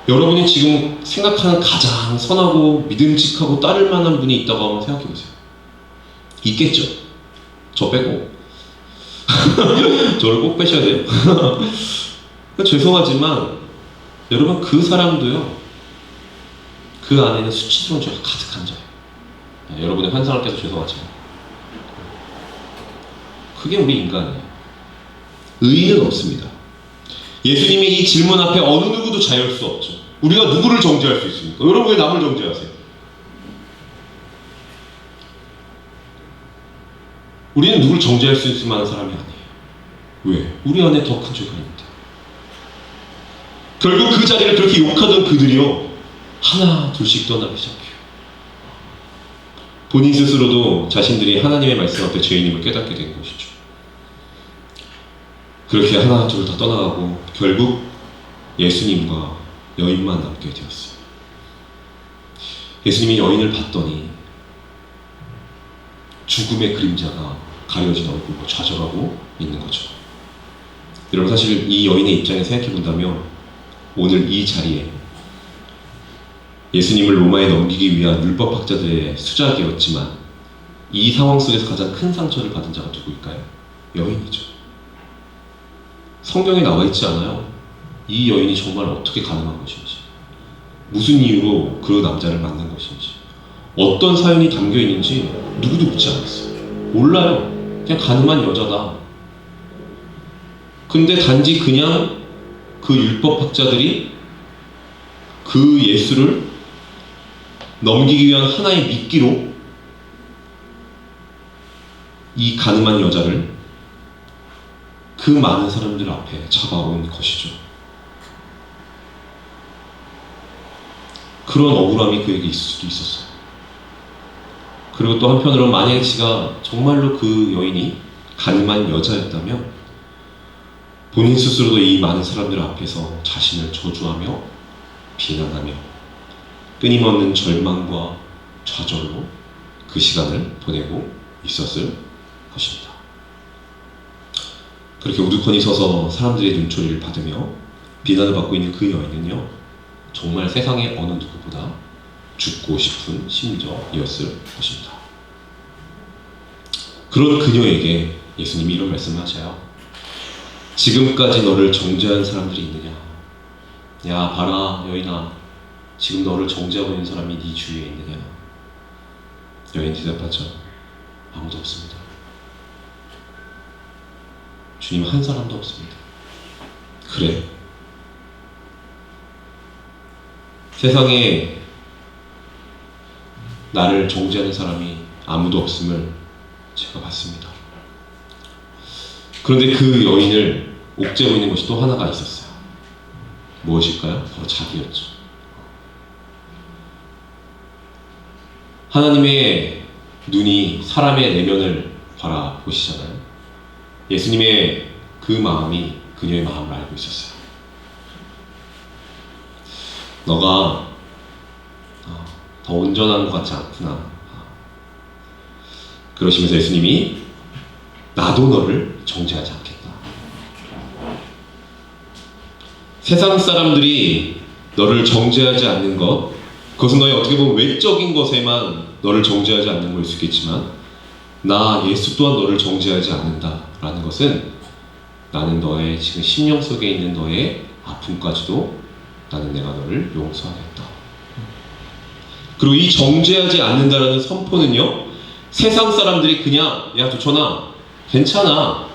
여러분이 지금 생각하는 가장 선하고 믿음직하고 따를 만한 분이 있다고 한번 생각해 보세요. 있겠죠? 저 빼고. 저를 꼭 빼셔야 돼요. 죄송하지만 여러분, 그 사람도요 그 안에는 수치스러운 죄가 가득한 자예요. 여러분의 환상을 깨서 죄송하지만 그게 우리 인간이에요. 의의는 없습니다. 예수님이 이 질문 앞에 어느 누구도 자유할 수 없죠. 우리가 누구를 정죄할 수 있습니까? 여러분, 왜 남을 정죄하세요? 우리는 누구를 정죄할 수 있을 만한 사람이 아니에요. 왜? 우리 안에 더 큰 죄가 있는데. 결국 그 자리를 그렇게 욕하던 그들이요 하나 둘씩 떠나기 시작해요. 본인 스스로도 자신들이 하나님의 말씀 앞에 죄인임을 깨닫게 된 것이죠. 그렇게 하나 둘 다 떠나가고 결국 예수님과 여인만 남게 되었어요. 예수님이 여인을 봤더니 죽음의 그림자가 가려진 얼굴로 좌절하고 있는 거죠. 여러분, 사실 이 여인의 입장에 생각해 본다면 오늘 이 자리에 예수님을 로마에 넘기기 위한 율법학자들의 수작이었지만 이 상황 속에서 가장 큰 상처를 받은 자가 누구일까요? 여인이죠. 성경에 나와 있지 않아요? 이 여인이 정말 어떻게 가능한 것인지, 무슨 이유로 그 남자를 만난 것인지, 어떤 사연이 담겨 있는지 누구도 묻지 않았어요. 몰라요. 그냥 가늠한 여자다. 근데 단지 그냥 그 율법학자들이 그 예수를 넘기기 위한 하나의 미끼로 이 가늠한 여자를 그 많은 사람들 앞에 잡아온 것이죠. 그런 억울함이 그에게 있을 수도 있었어요. 그리고 또 한편으로 만약에 지가 정말로 그 여인이 가늠한 여자였다면 본인 스스로도 이 많은 사람들 앞에서 자신을 저주하며 비난하며 끊임없는 절망과 좌절로 그 시간을 보내고 있었을 것입니다. 그렇게 우두커니 서서 사람들의 눈초리를 받으며 비난을 받고 있는 그 여인은요 정말 세상의 어느 누구보다 죽고 싶은 심정이었을 것입니다. 그런 그녀에게 예수님이 이런 말씀을 하셔요. 지금까지 너를 정죄한 사람들이 있느냐? 야, 봐라, 여인아. 지금 너를 정죄하고 있는 사람이 네 주위에 있느냐? 여인 대답하죠. 아무도 없습니다. 주님, 한 사람도 없습니다. 그래. 세상에 나를 정죄하는 사람이 아무도 없음을 제가 봤습니다. 그런데 그 여인을 옥죄고 있는 것이 또 하나가 있었어요. 무엇일까요? 바로 자기였죠. 하나님의 눈이 사람의 내면을 바라보시잖아요. 예수님의 그 마음이 그녀의 마음을 알고 있었어요. 너가 더 온전한 것 같지 않구나. 그러시면서 예수님이 나도 너를 정죄하지 않겠다. 세상 사람들이 너를 정죄하지 않는 것, 그것은 너의 어떻게 보면 외적인 것에만 너를 정죄하지 않는 걸 수 있겠지만 나 예수 또한 너를 정죄하지 않는다라는 것은 나는 너의 지금 심령 속에 있는 너의 아픔까지도 나는 내가 너를 용서하겠다. 그리고 이 정죄하지 않는다라는 선포는요, 세상 사람들이 그냥 야 조천아 괜찮아,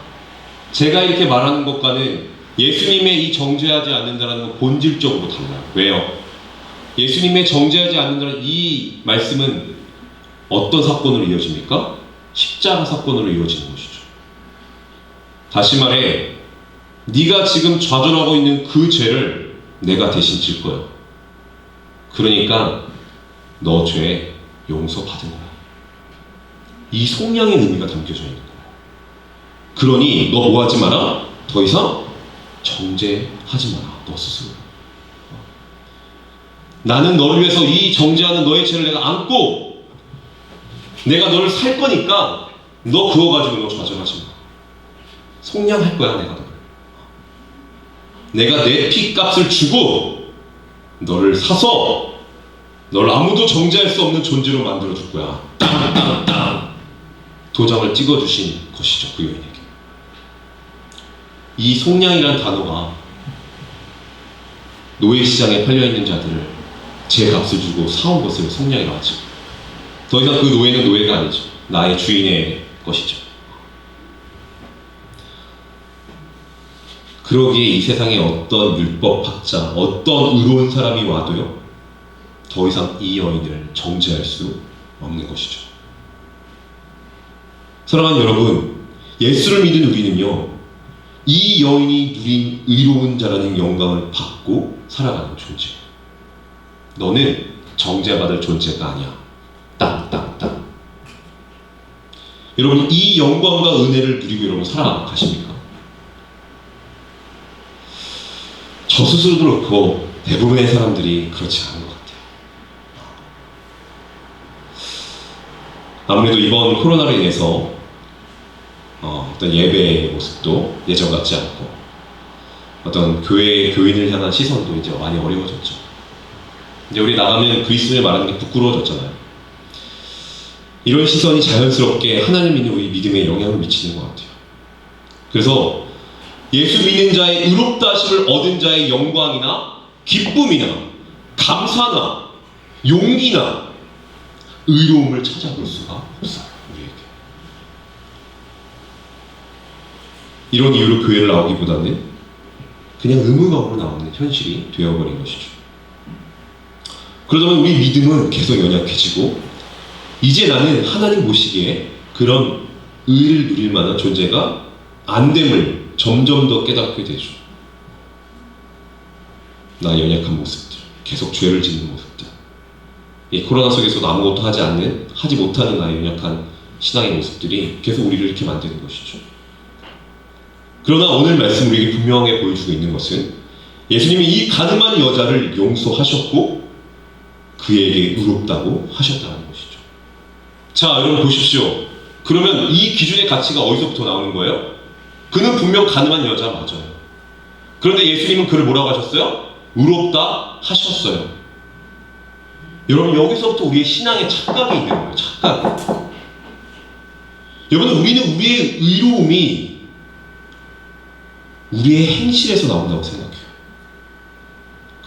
제가 이렇게 말하는 것과는 예수님의 이 정죄하지 않는다라는 건 본질적으로 달라요. 왜요? 예수님의 정죄하지 않는다는 이 말씀은 어떤 사건으로 이어집니까? 십자가 사건으로 이어지는 것이죠. 다시 말해, 네가 지금 좌절하고 있는 그 죄를 내가 대신 질 거야. 그러니까 너 죄 용서받은 거야. 이 속량의 의미가 담겨져 있는 거야. 그러니 너 뭐 하지 마라? 더 이상 정죄하지 마라. 너 스스로. 나는 너를 위해서 이 정죄하는 너의 죄를 내가 안고 내가 너를 살 거니까 너 그거 가지고 너 좌절하지 마. 속량할 거야 내가 너를. 내가 내 피값을 주고 너를 사서 너를 아무도 정죄할 수 없는 존재로 만들어 줄 거야. 땅땅땅 도장을 찍어주신 것이죠, 그 여인에게. 이 속량이라는 단어가 노예시장에 팔려있는 자들을 제 값을 주고 사온 것을 속량이라고 하죠. 더 이상 그 노예는 노예가 아니죠. 나의 주인의 것이죠. 그러기에 이 세상에 어떤 율법학자, 어떤 의로운 사람이 와도요, 더 이상 이 여인을 정죄할 수 없는 것이죠. 사랑하는 여러분, 예수를 믿은 우리는요, 이 여인이 누린 의로운 자라는 영광을 받고 살아가는 존재. 너는 정죄받을 존재가 아니야. 땅땅땅. 여러분, 이 영광과 은혜를 누리고 여러분 살아가십니까? 저 스스로도 그렇고 대부분의 사람들이 그렇지 않은 것 같아요. 아무래도 이번 코로나로 인해서 어떤 예배의 모습도 예전 같지 않고 어떤 교인을 향한 시선도 이제 많이 어려워졌죠. 이제 우리 나가면 그리스도를 말하는 게 부끄러워졌잖아요. 이런 시선이 자연스럽게 하나님 믿는 우리 믿음에 영향을 미치는 것 같아요. 그래서 예수 믿는 자의 의롭다 하심을 얻은 자의 영광이나 기쁨이나 감사나 용기나 의로움을 찾아볼 수가 없어요, 우리에게. 이런 이유로 교회를 나오기보다는 그냥 의무감으로 나오는 현실이 되어버린 것이죠. 그러다 보면 우리 믿음은 계속 연약해지고 이제 나는 하나님 보시기에 그런 의를 누릴 만한 존재가 안 됨을 점점 더 깨닫게 되죠. 나의 연약한 모습들, 계속 죄를 짓는 모습들, 이 코로나 속에서도 아무것도 하지 못하는 나의 연약한 신앙의 모습들이 계속 우리를 이렇게 만드는 것이죠. 그러나 오늘 말씀 우리에게 분명하게 보여주고 있는 것은 예수님이 이 가늠한 여자를 용서하셨고 그에게 의롭다고 하셨다는 것이죠. 자, 여러분 보십시오. 그러면 이 기준의 가치가 어디서부터 나오는 거예요? 그는 분명 가늠한 여자 맞아요. 그런데 예수님은 그를 뭐라고 하셨어요? 의롭다 하셨어요. 여러분, 여기서부터 우리의 신앙에 착각이 있는 거예요. 착각. 여러분, 우리는 우리의 의로움이 우리의 행실에서 나온다고 생각해요.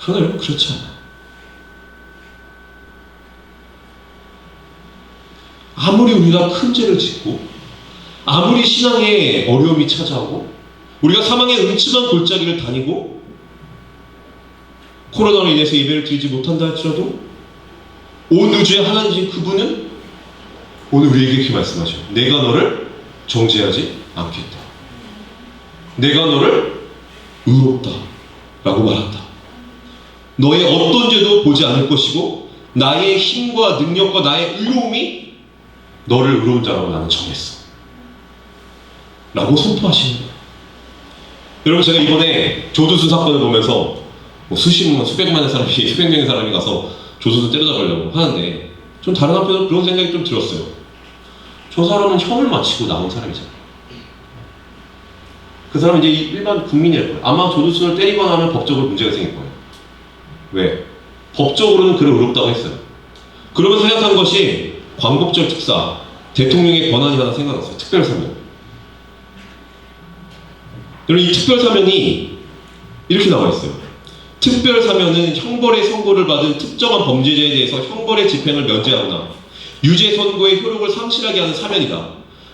그러나 여러분 그렇지 않아요. 아무리 우리가 큰 죄를 짓고 아무리 신앙에 어려움이 찾아오고 우리가 사망의 음침한 골짜기를 다니고 코로나로 인해서 예배를 드리지 못한다 할지라도 온 우주의 하나님이신 그분은 오늘 우리에게 이렇게 말씀하셔요. 내가 너를 정죄하지 않겠다. 내가 너를 의롭다 라고 말한다. 너의 어떤 죄도 보지 않을 것이고 나의 힘과 능력과 나의 의로움이 너를 의로운 자라고 나는 정했어 라고 선포하시는 거예요. 여러분 제가 이번에 조두순 사건을 보면서 뭐 수십만, 수백만의 사람이, 수백 명의 사람이 가서 조두순 때려잡으려고 하는데 좀 다른 한편으로 그런 생각이 좀 들었어요. 저 사람은 형을 마치고 나온 사람이잖아요. 그 사람은 이제 일반 국민일 거예요. 아마 조두순을 때리거나 하면 법적으로 문제가 생길 거예요. 왜? 법적으로는 그를 의롭다고 했어요. 그러면서 생각한 것이 광복절 특사, 대통령의 권한이 하나 생각났어요. 특별사면. 여러분 이 특별사면이 이렇게 나와 있어요. 특별사면은 형벌의 선고를 받은 특정한 범죄자에 대해서 형벌의 집행을 면제하거나 유죄 선고의 효력을 상실하게 하는 사면이다.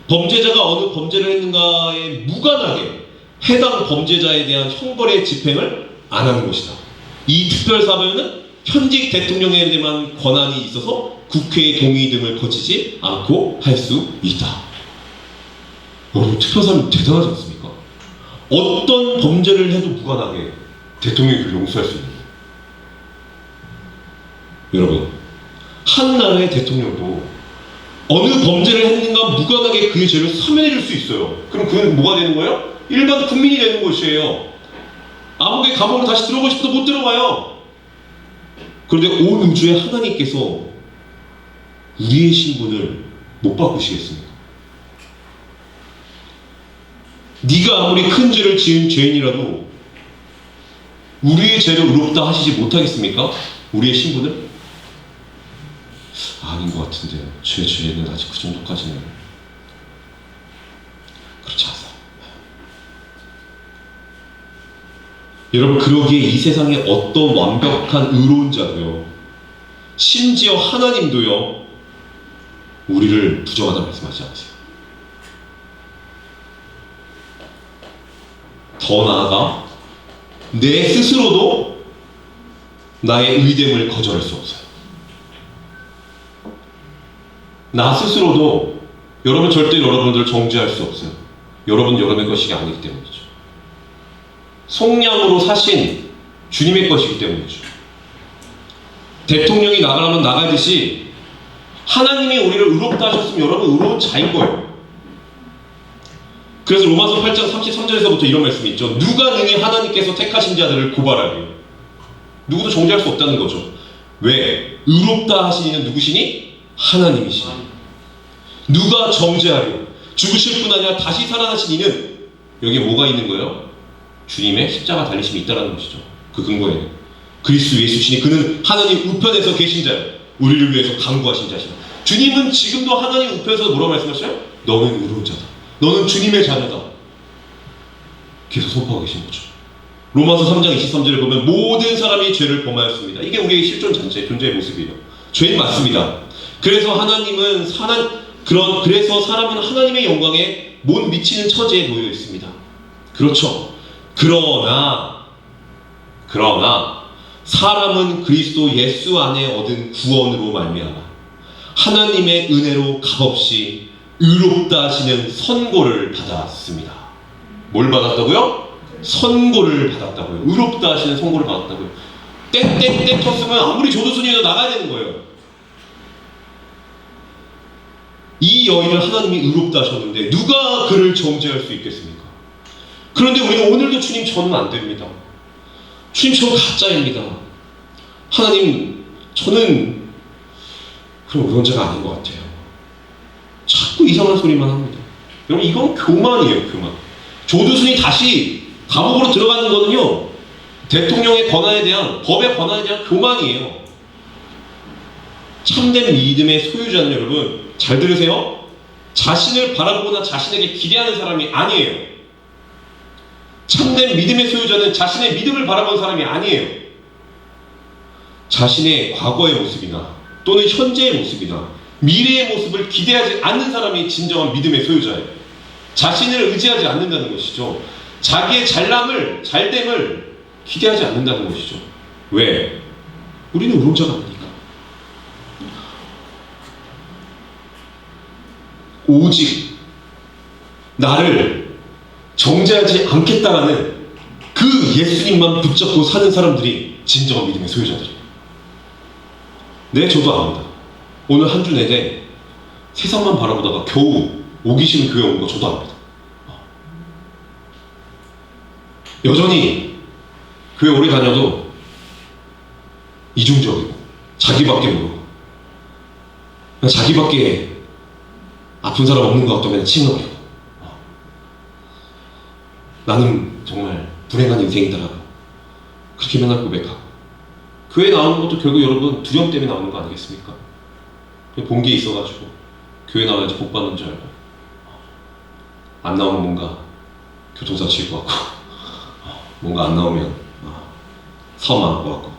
범죄자가 어느 범죄를 했는가에 무관하게 해당 범죄자에 대한 형벌의 집행을 안 하는 것이다. 이 특별사면은 현직 대통령에 대한 권한이 있어서 국회의 동의 등을 거치지 않고 할 수 있다. 여러분 특별사면 대단하지 않습니까? 어떤 범죄를 해도 무관하게 대통령이 그를 용서할 수 있는 거예요. 여러분 한 나라의 대통령도 어느 범죄를 했는가 무관하게 그의 죄를 사면해 줄 수 있어요. 그럼 그는 뭐가 되는 거예요? 일반 국민이 되는 것이에요. 아무개 감옥을 다시 들어가고 싶어도 못 들어가요. 그런데 온 우주의 하나님께서 우리의 신분을 못 바꾸시겠습니까? 네가 아무리 큰 죄를 지은 죄인이라도 우리의 죄를 의롭다 하시지 못하겠습니까? 우리의 신분을? 아닌 것 같은데요. 제 죄는 아직 그 정도까지는 그렇지 않습니다. 여러분 그러기에 이 세상에 어떤 완벽한 의로운 자도요 심지어 하나님도요 우리를 부정하다 말씀하지 않으세요. 더 나아가 내 스스로도 나의 의됨을 거절할 수 없어요. 나 스스로도 여러분 절대 여러분들을 정죄할 수 없어요. 여러분의 것이 아니기 때문이죠. 속량으로 사신 주님의 것이기 때문이죠. 대통령이 나가라면 나가듯이 하나님이 우리를 의롭다 하셨으면 여러분 의로운 자인 거예요. 그래서 로마서 8장 33절에서부터 이런 말씀이 있죠. 누가 능히 하나님께서 택하신 자들을 고발하리요. 누구도 정죄할 수 없다는 거죠. 왜? 의롭다 하시니는 누구시니? 하나님이시니. 누가 정죄하리요? 죽으실 뿐 아니라 다시 살아나신 이는 여기에 뭐가 있는 거예요? 주님의 십자가 달리심이 있다는 것이죠. 그 근거에는 그리스도 예수시니 그는 하나님 우편에서 계신 자요 우리를 위해서 강구하신 자시라. 주님은 지금도 하나님 우편에서 뭐라고 말씀하셔요? 너는 의로운 자다. 너는 주님의 자녀다. 계속 선포하고 계신 거죠. 로마서 3장 23절을 보면 모든 사람이 죄를 범하였습니다. 이게 우리의 실존 존재의 모습이에요. 죄인 맞습니다. 그래서 그래서 사람은 하나님의 영광에 못 미치는 처지에 놓여 있습니다. 그렇죠. 그러나 사람은 그리스도 예수 안에 얻은 구원으로 말미암아 하나님의 은혜로 값없이 의롭다 하시는 선고를 받았습니다. 뭘 받았다고요? 선고를 받았다고요. 의롭다 하시는 선고를 받았다고요. 땡땡땡 쳤으면 아무리 조두순이라도 나가야 되는 거예요. 이 여인을 하나님이 의롭다 하셨는데 누가 그를 정죄할 수 있겠습니까? 그런데 우리는 오늘도 주님 저는 안 됩니다. 주님 저는 가짜입니다. 하나님 저는 그런 의존자가 아닌 것 같아요. 자꾸 이상한 소리만 합니다. 여러분 이건 교만이에요. 교만. 조두순이 다시 감옥으로 들어가는 거는요 대통령의 권한에 대한 법의 권한에 대한 교만이에요. 참된 믿음의 소유자는 여러분 잘 들으세요. 자신을 바라보거나 자신에게 기대하는 사람이 아니에요. 참된 믿음의 소유자는 자신의 믿음을 바라본 사람이 아니에요. 자신의 과거의 모습이나 또는 현재의 모습이나 미래의 모습을 기대하지 않는 사람이 진정한 믿음의 소유자예요. 자신을 의지하지 않는다는 것이죠. 자기의 잘남을, 잘됨을 기대하지 않는다는 것이죠. 왜? 우리는 우롱자가 아니니까. 오직 나를 정죄하지 않겠다라는 그 예수님만 붙잡고 사는 사람들이 진정한 믿음의 소유자들이에요. 네, 저도 압니다. 오늘 한 주 내내 세상만 바라보다가 겨우 오기 싫은 교회 온 거 저도 압니다. 여전히 교회 오래 다녀도 이중적이고 자기밖에 모르고 자기밖에 아픈 사람 없는 것 같다면 칭얼거리고 나는 정말 불행한 인생이다라고 그렇게 맨날 고백하고 교회 나오는 것도 결국 여러분 두려움 때문에 나오는 거 아니겠습니까? 본 게 있어가지고 교회 나와야지 복 받는 줄 알고 안 나오면 뭔가 교통사 칠 것 같고 뭔가 안 나오면 사업 망할 것 같고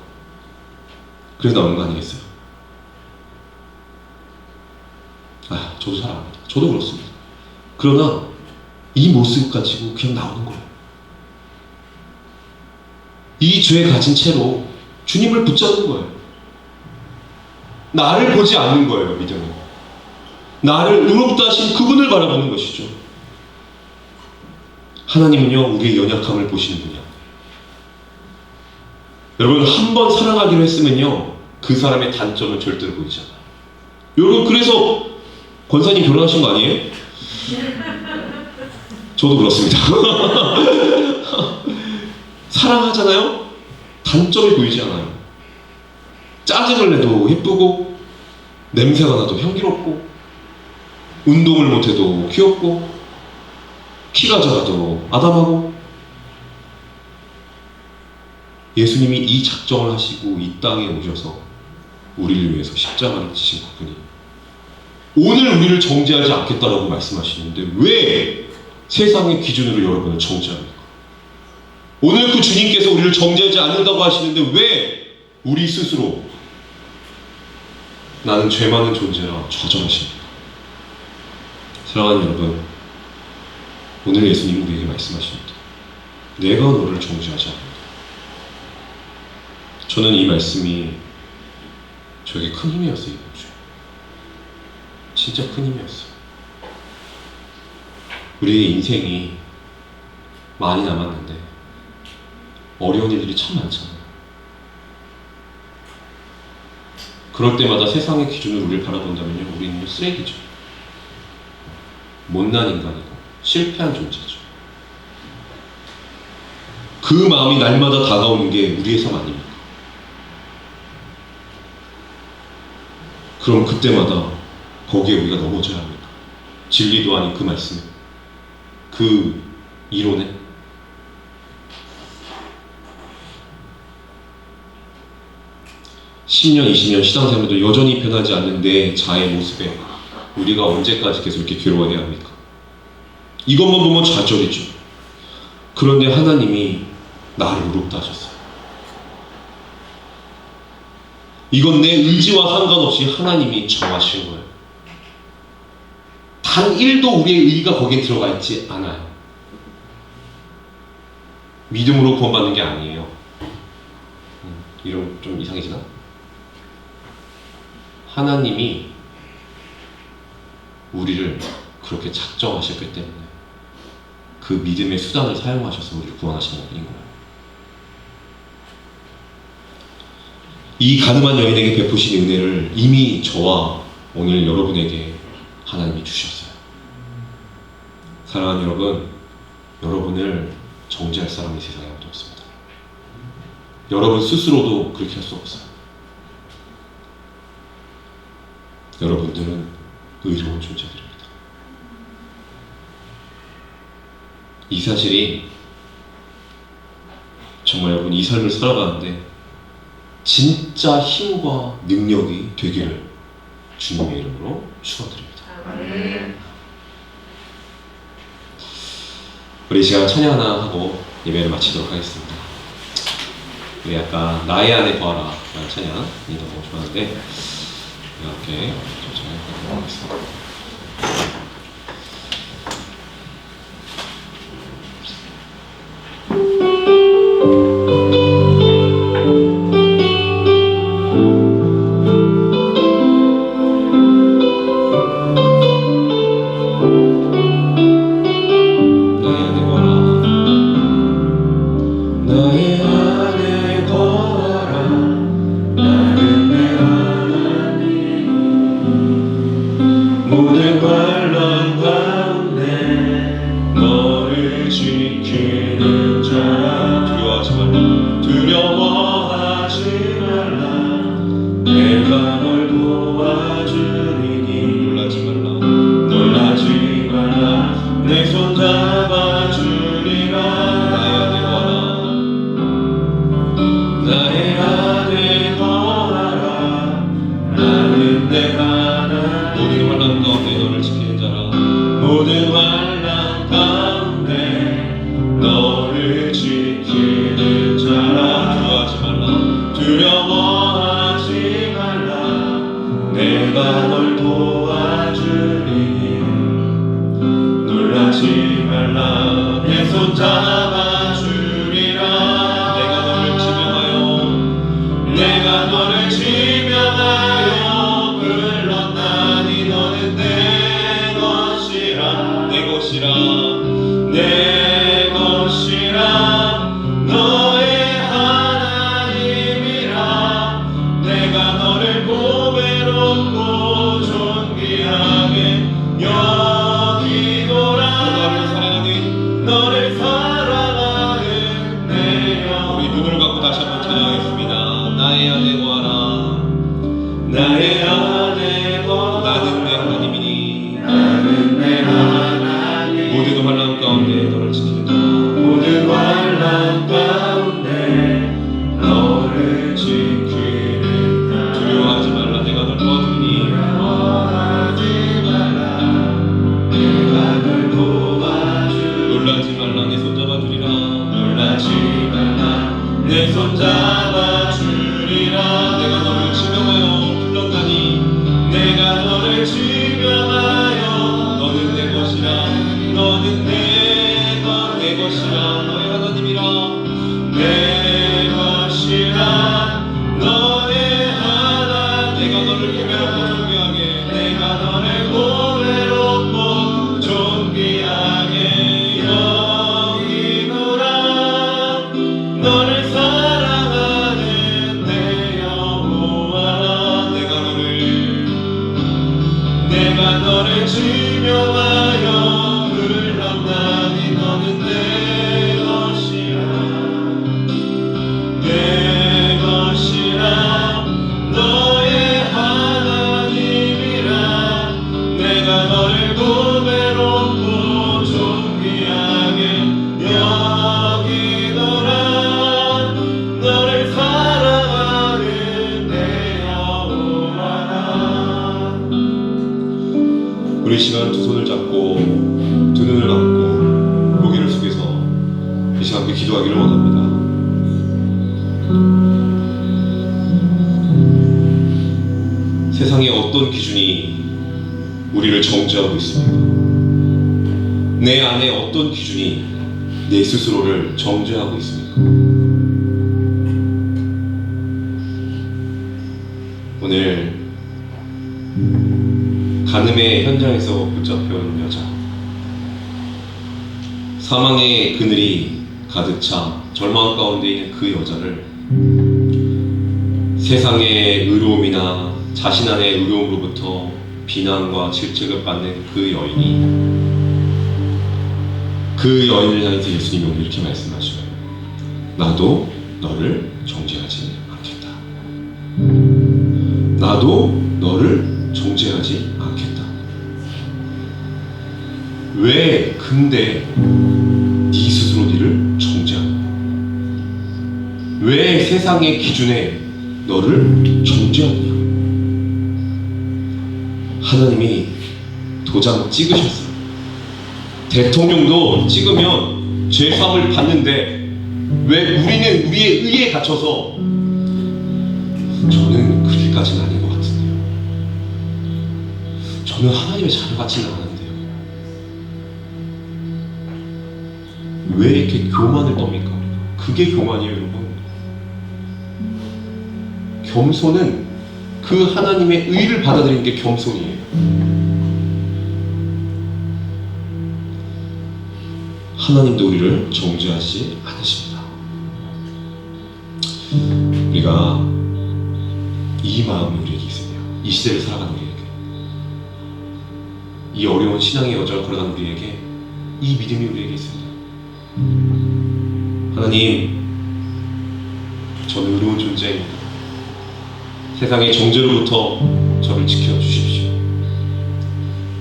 그래서 나오는 거 아니겠어요? 저도 잘 압니다. 저도 그렇습니다. 그러나 이 모습 가지고 그냥 나오는 거예요. 이 죄 가진 채로 주님을 붙잡는 거예요. 나를 보지 않는 거예요, 믿음은. 나를 의롭다 하신 그분을 바라보는 것이죠. 하나님은요, 우리의 연약함을 보시는 분이야. 여러분, 한 번 사랑하기로 했으면요, 그 사람의 단점은 절대로 보이지 않아요. 여러분, 그래서 권사님 결혼하신 거 아니에요? 저도 그렇습니다. 사랑하잖아요? 단점이 보이지 않아요. 짜증을 내도 예쁘고 냄새가 나도 향기롭고 운동을 못해도 귀엽고 키가 작아도 아담하고 예수님이 이 작정을 하시고 이 땅에 오셔서 우리를 위해서 십자가를 지신 그분이 오늘 우리를 정죄하지 않겠다라고 말씀하시는데 왜 세상의 기준으로 여러분을 정죄합니까? 오늘 그 주님께서 우리를 정죄하지 않는다고 하시는데 왜 우리 스스로 나는 죄 많은 존재라 좌절하십니까? 사랑하는 여러분, 오늘 예수님은 우리에게 말씀하십니다. 내가 너를 정죄하지 않는다. 저는 이 말씀이 저에게 큰 힘이었어요. 이번 주에. 진짜 큰 힘이었어요. 우리의 인생이 많이 남았는데 어려운 일들이 참 많잖아요. 그럴 때마다 세상의 기준으로 우리를 바라본다면요, 우리는 쓰레기죠. 못난 인간이고 실패한 존재죠. 그 마음이 날마다 다가오는 게 우리의 삶 아닙니까? 그럼 그때마다 거기에 우리가 넘어져야 합니까? 진리도 아닌 그 말씀, 그 이론에 10년, 20년 신앙생활도 여전히 변하지 않는 내 자의 모습에 우리가 언제까지 계속 이렇게 괴로워해야 합니까? 이것만 보면 좌절이죠. 그런데 하나님이 나를 의롭다 하셨어요. 이건 내 의지와 상관없이 하나님이 정하신 거예요. 단 1도 우리의 의의가 거기에 들어가 있지 않아요. 믿음으로 구원받는 게 아니에요. 이런 좀 이상해지나? 하나님이 우리를 그렇게 작정하셨기 때문에 그 믿음의 수단을 사용하셔서 우리를 구원하시는 분인 거예요. 이 가늠한 여인에게 베푸신 은혜를 이미 저와 오늘 여러분에게 하나님이 주셨어요. 사랑하는 여러분, 여러분을 정죄할 사람이 세상에 아무도 없습니다. 여러분 스스로도 그렇게 할 수 없어요. 여러분들은 의로운 존재들입니다. 이 사실이 정말 여러분 이 삶을 살아가는데 진짜 힘과 능력이 되기를 주님의 이름으로 축원드립니다. 우리 이 시간 찬양 하나 하고 예배를 마치도록 하겠습니다. 우리 약간 나의 안에 거하라 라는 찬양이 너무 좋았는데 이렇게 좀 찬양하도록 하겠습니다. 모든 환란 가운데 너를 지키는 자 두려워하지 말라 내가 널 도와주리니 놀라지 말라 내 손 잡아주리라 나의 안에 거하라 나는 내 하나님 모든 환란 가운데 너를 지키는 자라 모든 환란 가운데 너를 지키는 자라 두려워하지 말라 내가 널 도와주리니 놀라지 말라 내 손 잡아주리라 내가 너를 지명하여 불렀나니 너는 내 것이라 너의 하나님이라 내가 너를 보배롭고 존귀하게 여기노라 너를 사랑하는 내 영 우리 눈을 감고 다시 한번 찬양하겠습니다. 나의 안에 거하라 나의 안에 거하라 나는 내 하나님이니 나는 내 하나님 모든 환란 가운데 너를 지키는 자라 모든 환란 가운데 너를 지키는 자 두려워하지 말라 내가 널 도와주리니 두려워하지 말라 내가 널 도와주리니 놀라지 말라 내 손 잡아주리라 놀라지 말라 내 손 잡아주리라 내가 너를 지명하여 불렀나니 내가 너를 지명하여 너는 내 것이라 너는 내 것이라 너의 하나님이라 내 것이라 너의 하나님 내가 너를 보배롭고 존귀하게 내가 너를 보배롭고 존귀하게 여기노라 너를 사랑하는 내 여호와 내가 너를 지명하여 불렀나니 너는 내 것이라 너의 하나님이라 내가 너를 보배롭고 존귀하게 여기노라 너를 사랑하는 내 여호와라 우리 시간 두 손을 잡고 두 눈을 감고 고개를 숙여서 이 시간 함께 기도하기를 원합니다. 세상의 어떤 기준이 우리를 정죄하고 있습니까? 내 안에 어떤 기준이 내 스스로를 정죄하고 있습니까? 오늘 간음의 현장에서 붙잡혀온 여자, 사망의 그늘이 가득 차 절망 가운데 있는 그 여자를 세상의 의로움이나 자신 안의 의로움으로부터 비난과 질책을 받는 그 여인을 향해서 예수님이 오늘 이렇게 말씀하셔요. 나도 너를 정죄하지 않겠다. 나도 너를 정죄하지 않겠다. 왜 근데 네 스스로 네를 정죄하냐? 왜 세상의 기준에 너를 정죄하냐? 하나님이 도장 찍으셨어요. 대통령도 찍으면 죄 사함을 받는데 왜 우리는 우리의 의에 갇혀서 저는 그 길까지는 아닌 것 같은데요. 저는 하나님의 자녀 같지는 않은데요. 왜 이렇게 교만을 떱니까? 그게 교만이에요, 여러분. 겸손은 그 하나님의 의를 받아들이는 게 겸손이에요. 하나님도 우리를 정죄하지 않으십니다. 우리가 이 마음이 우리에게 있으며 이 시대를 살아가는 우리에게, 이 어려운 신앙의 여정을 걸어가는 우리에게 이 믿음이 우리에게 있습니다. 하나님, 저는 의로운 존재입니다. 세상의 정죄로부터 저를 지켜주십시오.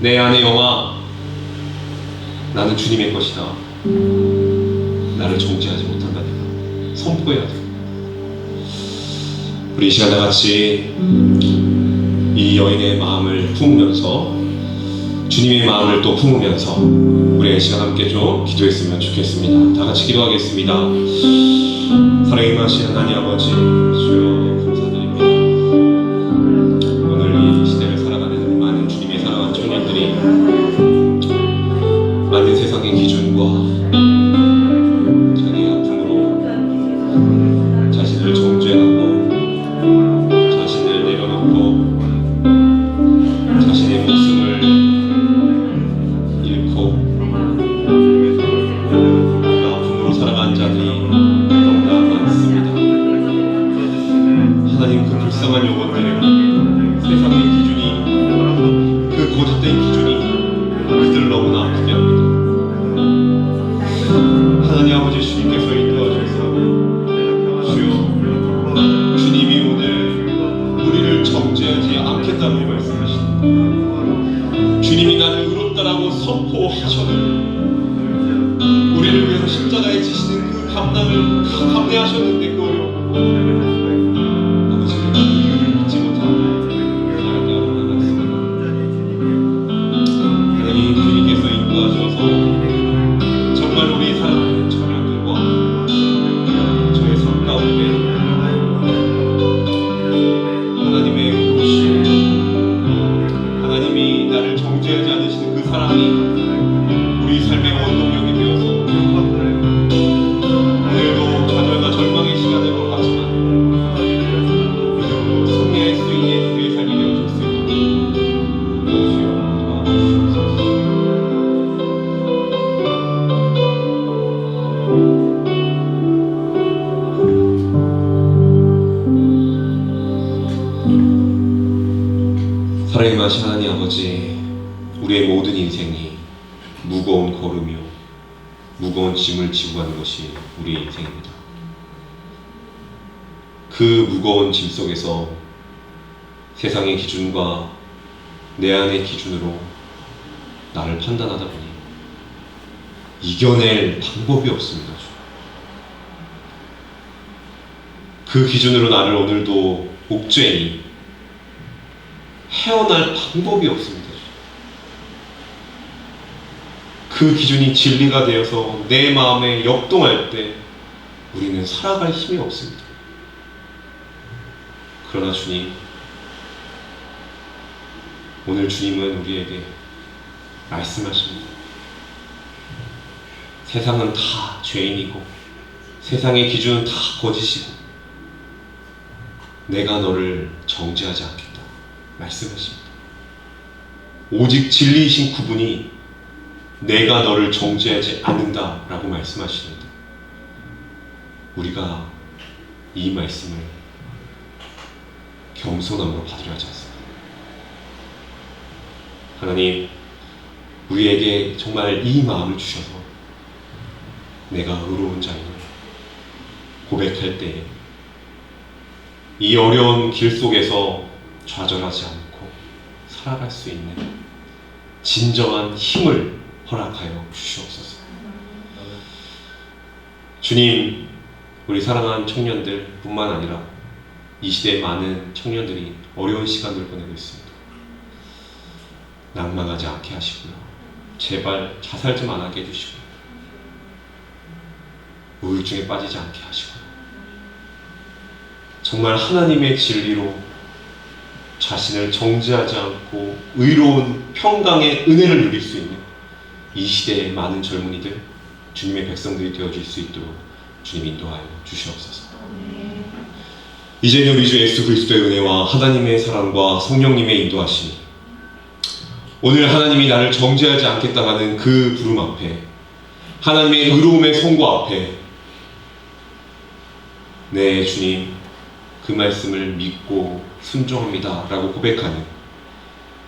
내 안의 영아, 나는 주님의 것이다. 나를 정죄하지 못한다니까 선포해야 돼. 우리 이 시간 다같이 이 여인의 마음을 품으면서 주님의 마음을 또 품으면서 우리 이 시간 함께 좀 기도했으면 좋겠습니다. 다같이 기도하겠습니다. 사랑의 임하신 하나님 아버지, 주여 감사드립니다. 오늘 이 시대를 살아가는 많은 주님의 사랑하는 청년들이 많은 세상의 기준과 자기의 아픔으로 자신을 정죄하고 자신을 내려놓고 자신의 목숨을 잃고 그 아픔으로 살아가는 자들이 너무나 많습니다. 하나님, 그 불쌍한 영혼들, 세상의 기준이, 그 거짓된 기준이 그들 너무나 아프게 합니다. 하나님 아버지, 주님께서 인도하셔서 주여, 주님이 오늘 우리를 정죄하지 않겠다고 말씀하십니다. 주님이 나를 의롭다라고 선포하셨는데, 우리를 위해서 십자가에 지시는 그 감당을 감내하셨는데 그 어려움, 아버지, 우리가 이유를 믿지 못하고 살아가게 하는 말씀입니다. 하나님, 주님께서 인도하셔서 정말 우리 사랑하는 청년들과 저의 삶 가운데 하나님의 의로우심, 하나님이 나를 정죄하지 않으시는 그 사랑이 우리 삶의 원동력이 되어서 오늘도 좌절과 절망의 시간을 걸어가지만 믿음으로 승리할 수 있는 우리의 삶이 되어줬습니다. 주여 도와주시옵소서. 사랑의 마신 하나님 아버지, 우리의 모든 인생이 무거운 걸음이요 무거운 짐을 지고 가는 것이 우리의 인생입니다. 그 무거운 짐 속에서 세상의 기준과 내 안의 기준으로 나를 판단하다 보니 이겨낼 방법이 없습니다. 그 기준으로 나를 오늘도 옥죄니 헤어날 방법이 없습니다. 그 기준이 진리가 되어서 내 마음에 역동할 때 우리는 살아갈 힘이 없습니다. 그러나 주님, 오늘 주님은 우리에게 말씀하십니다. 세상은 다 죄인이고 세상의 기준은 다 거짓이고 내가 너를 정죄하지 않겠다 말씀하십니다. 오직 진리이신 그분이 내가 너를 정죄하지 않는다 라고 말씀하시는데 우리가 이 말씀을 겸손함으로 받으려 하지 않습니다. 하나님, 우리에게 정말 이 마음을 주셔서 내가 의로운 자임을 고백할 때에 이 어려운 길 속에서 좌절하지 않고 살아갈 수 있는 진정한 힘을 허락하여 주시옵소서. 주님, 우리 사랑하는 청년들 뿐만 아니라 이 시대의 많은 청년들이 어려운 시간을 보내고 있습니다. 낭망하지 않게 하시고요. 제발 자살 좀 안 하게 해주시고요. 우울증에 빠지지 않게 하시고요. 정말 하나님의 진리로 자신을 정죄하지 않고 의로운 평강의 은혜를 누릴 수 있는 이 시대의 많은 젊은이들, 주님의 백성들이 되어줄 수 있도록 주님 인도하여 주시옵소서. 이제는 우리 주 예수 그리스도의 은혜와 하나님의 사랑과 성령님의 인도하심이 오늘 하나님이 나를 정죄하지 않겠다 하는 그 부름 앞에, 하나님의 의로움의 선고 앞에, 네 주님, 그 말씀을 믿고 순종합니다 라고 고백하는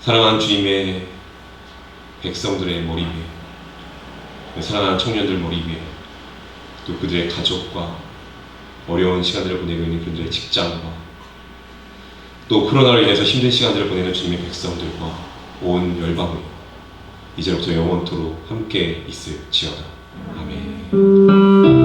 사랑하는 주님의 백성들의 머리 위에, 사랑하는 청년들 머리 위에, 또 그들의 가족과 어려운 시간들을 보내고 있는 그들의 직장과 또 코로나로 인해서 힘든 시간들을 보내는 주님의 백성들과 온 열방이 이제부터 영원토록 함께 있을지어다. 아멘.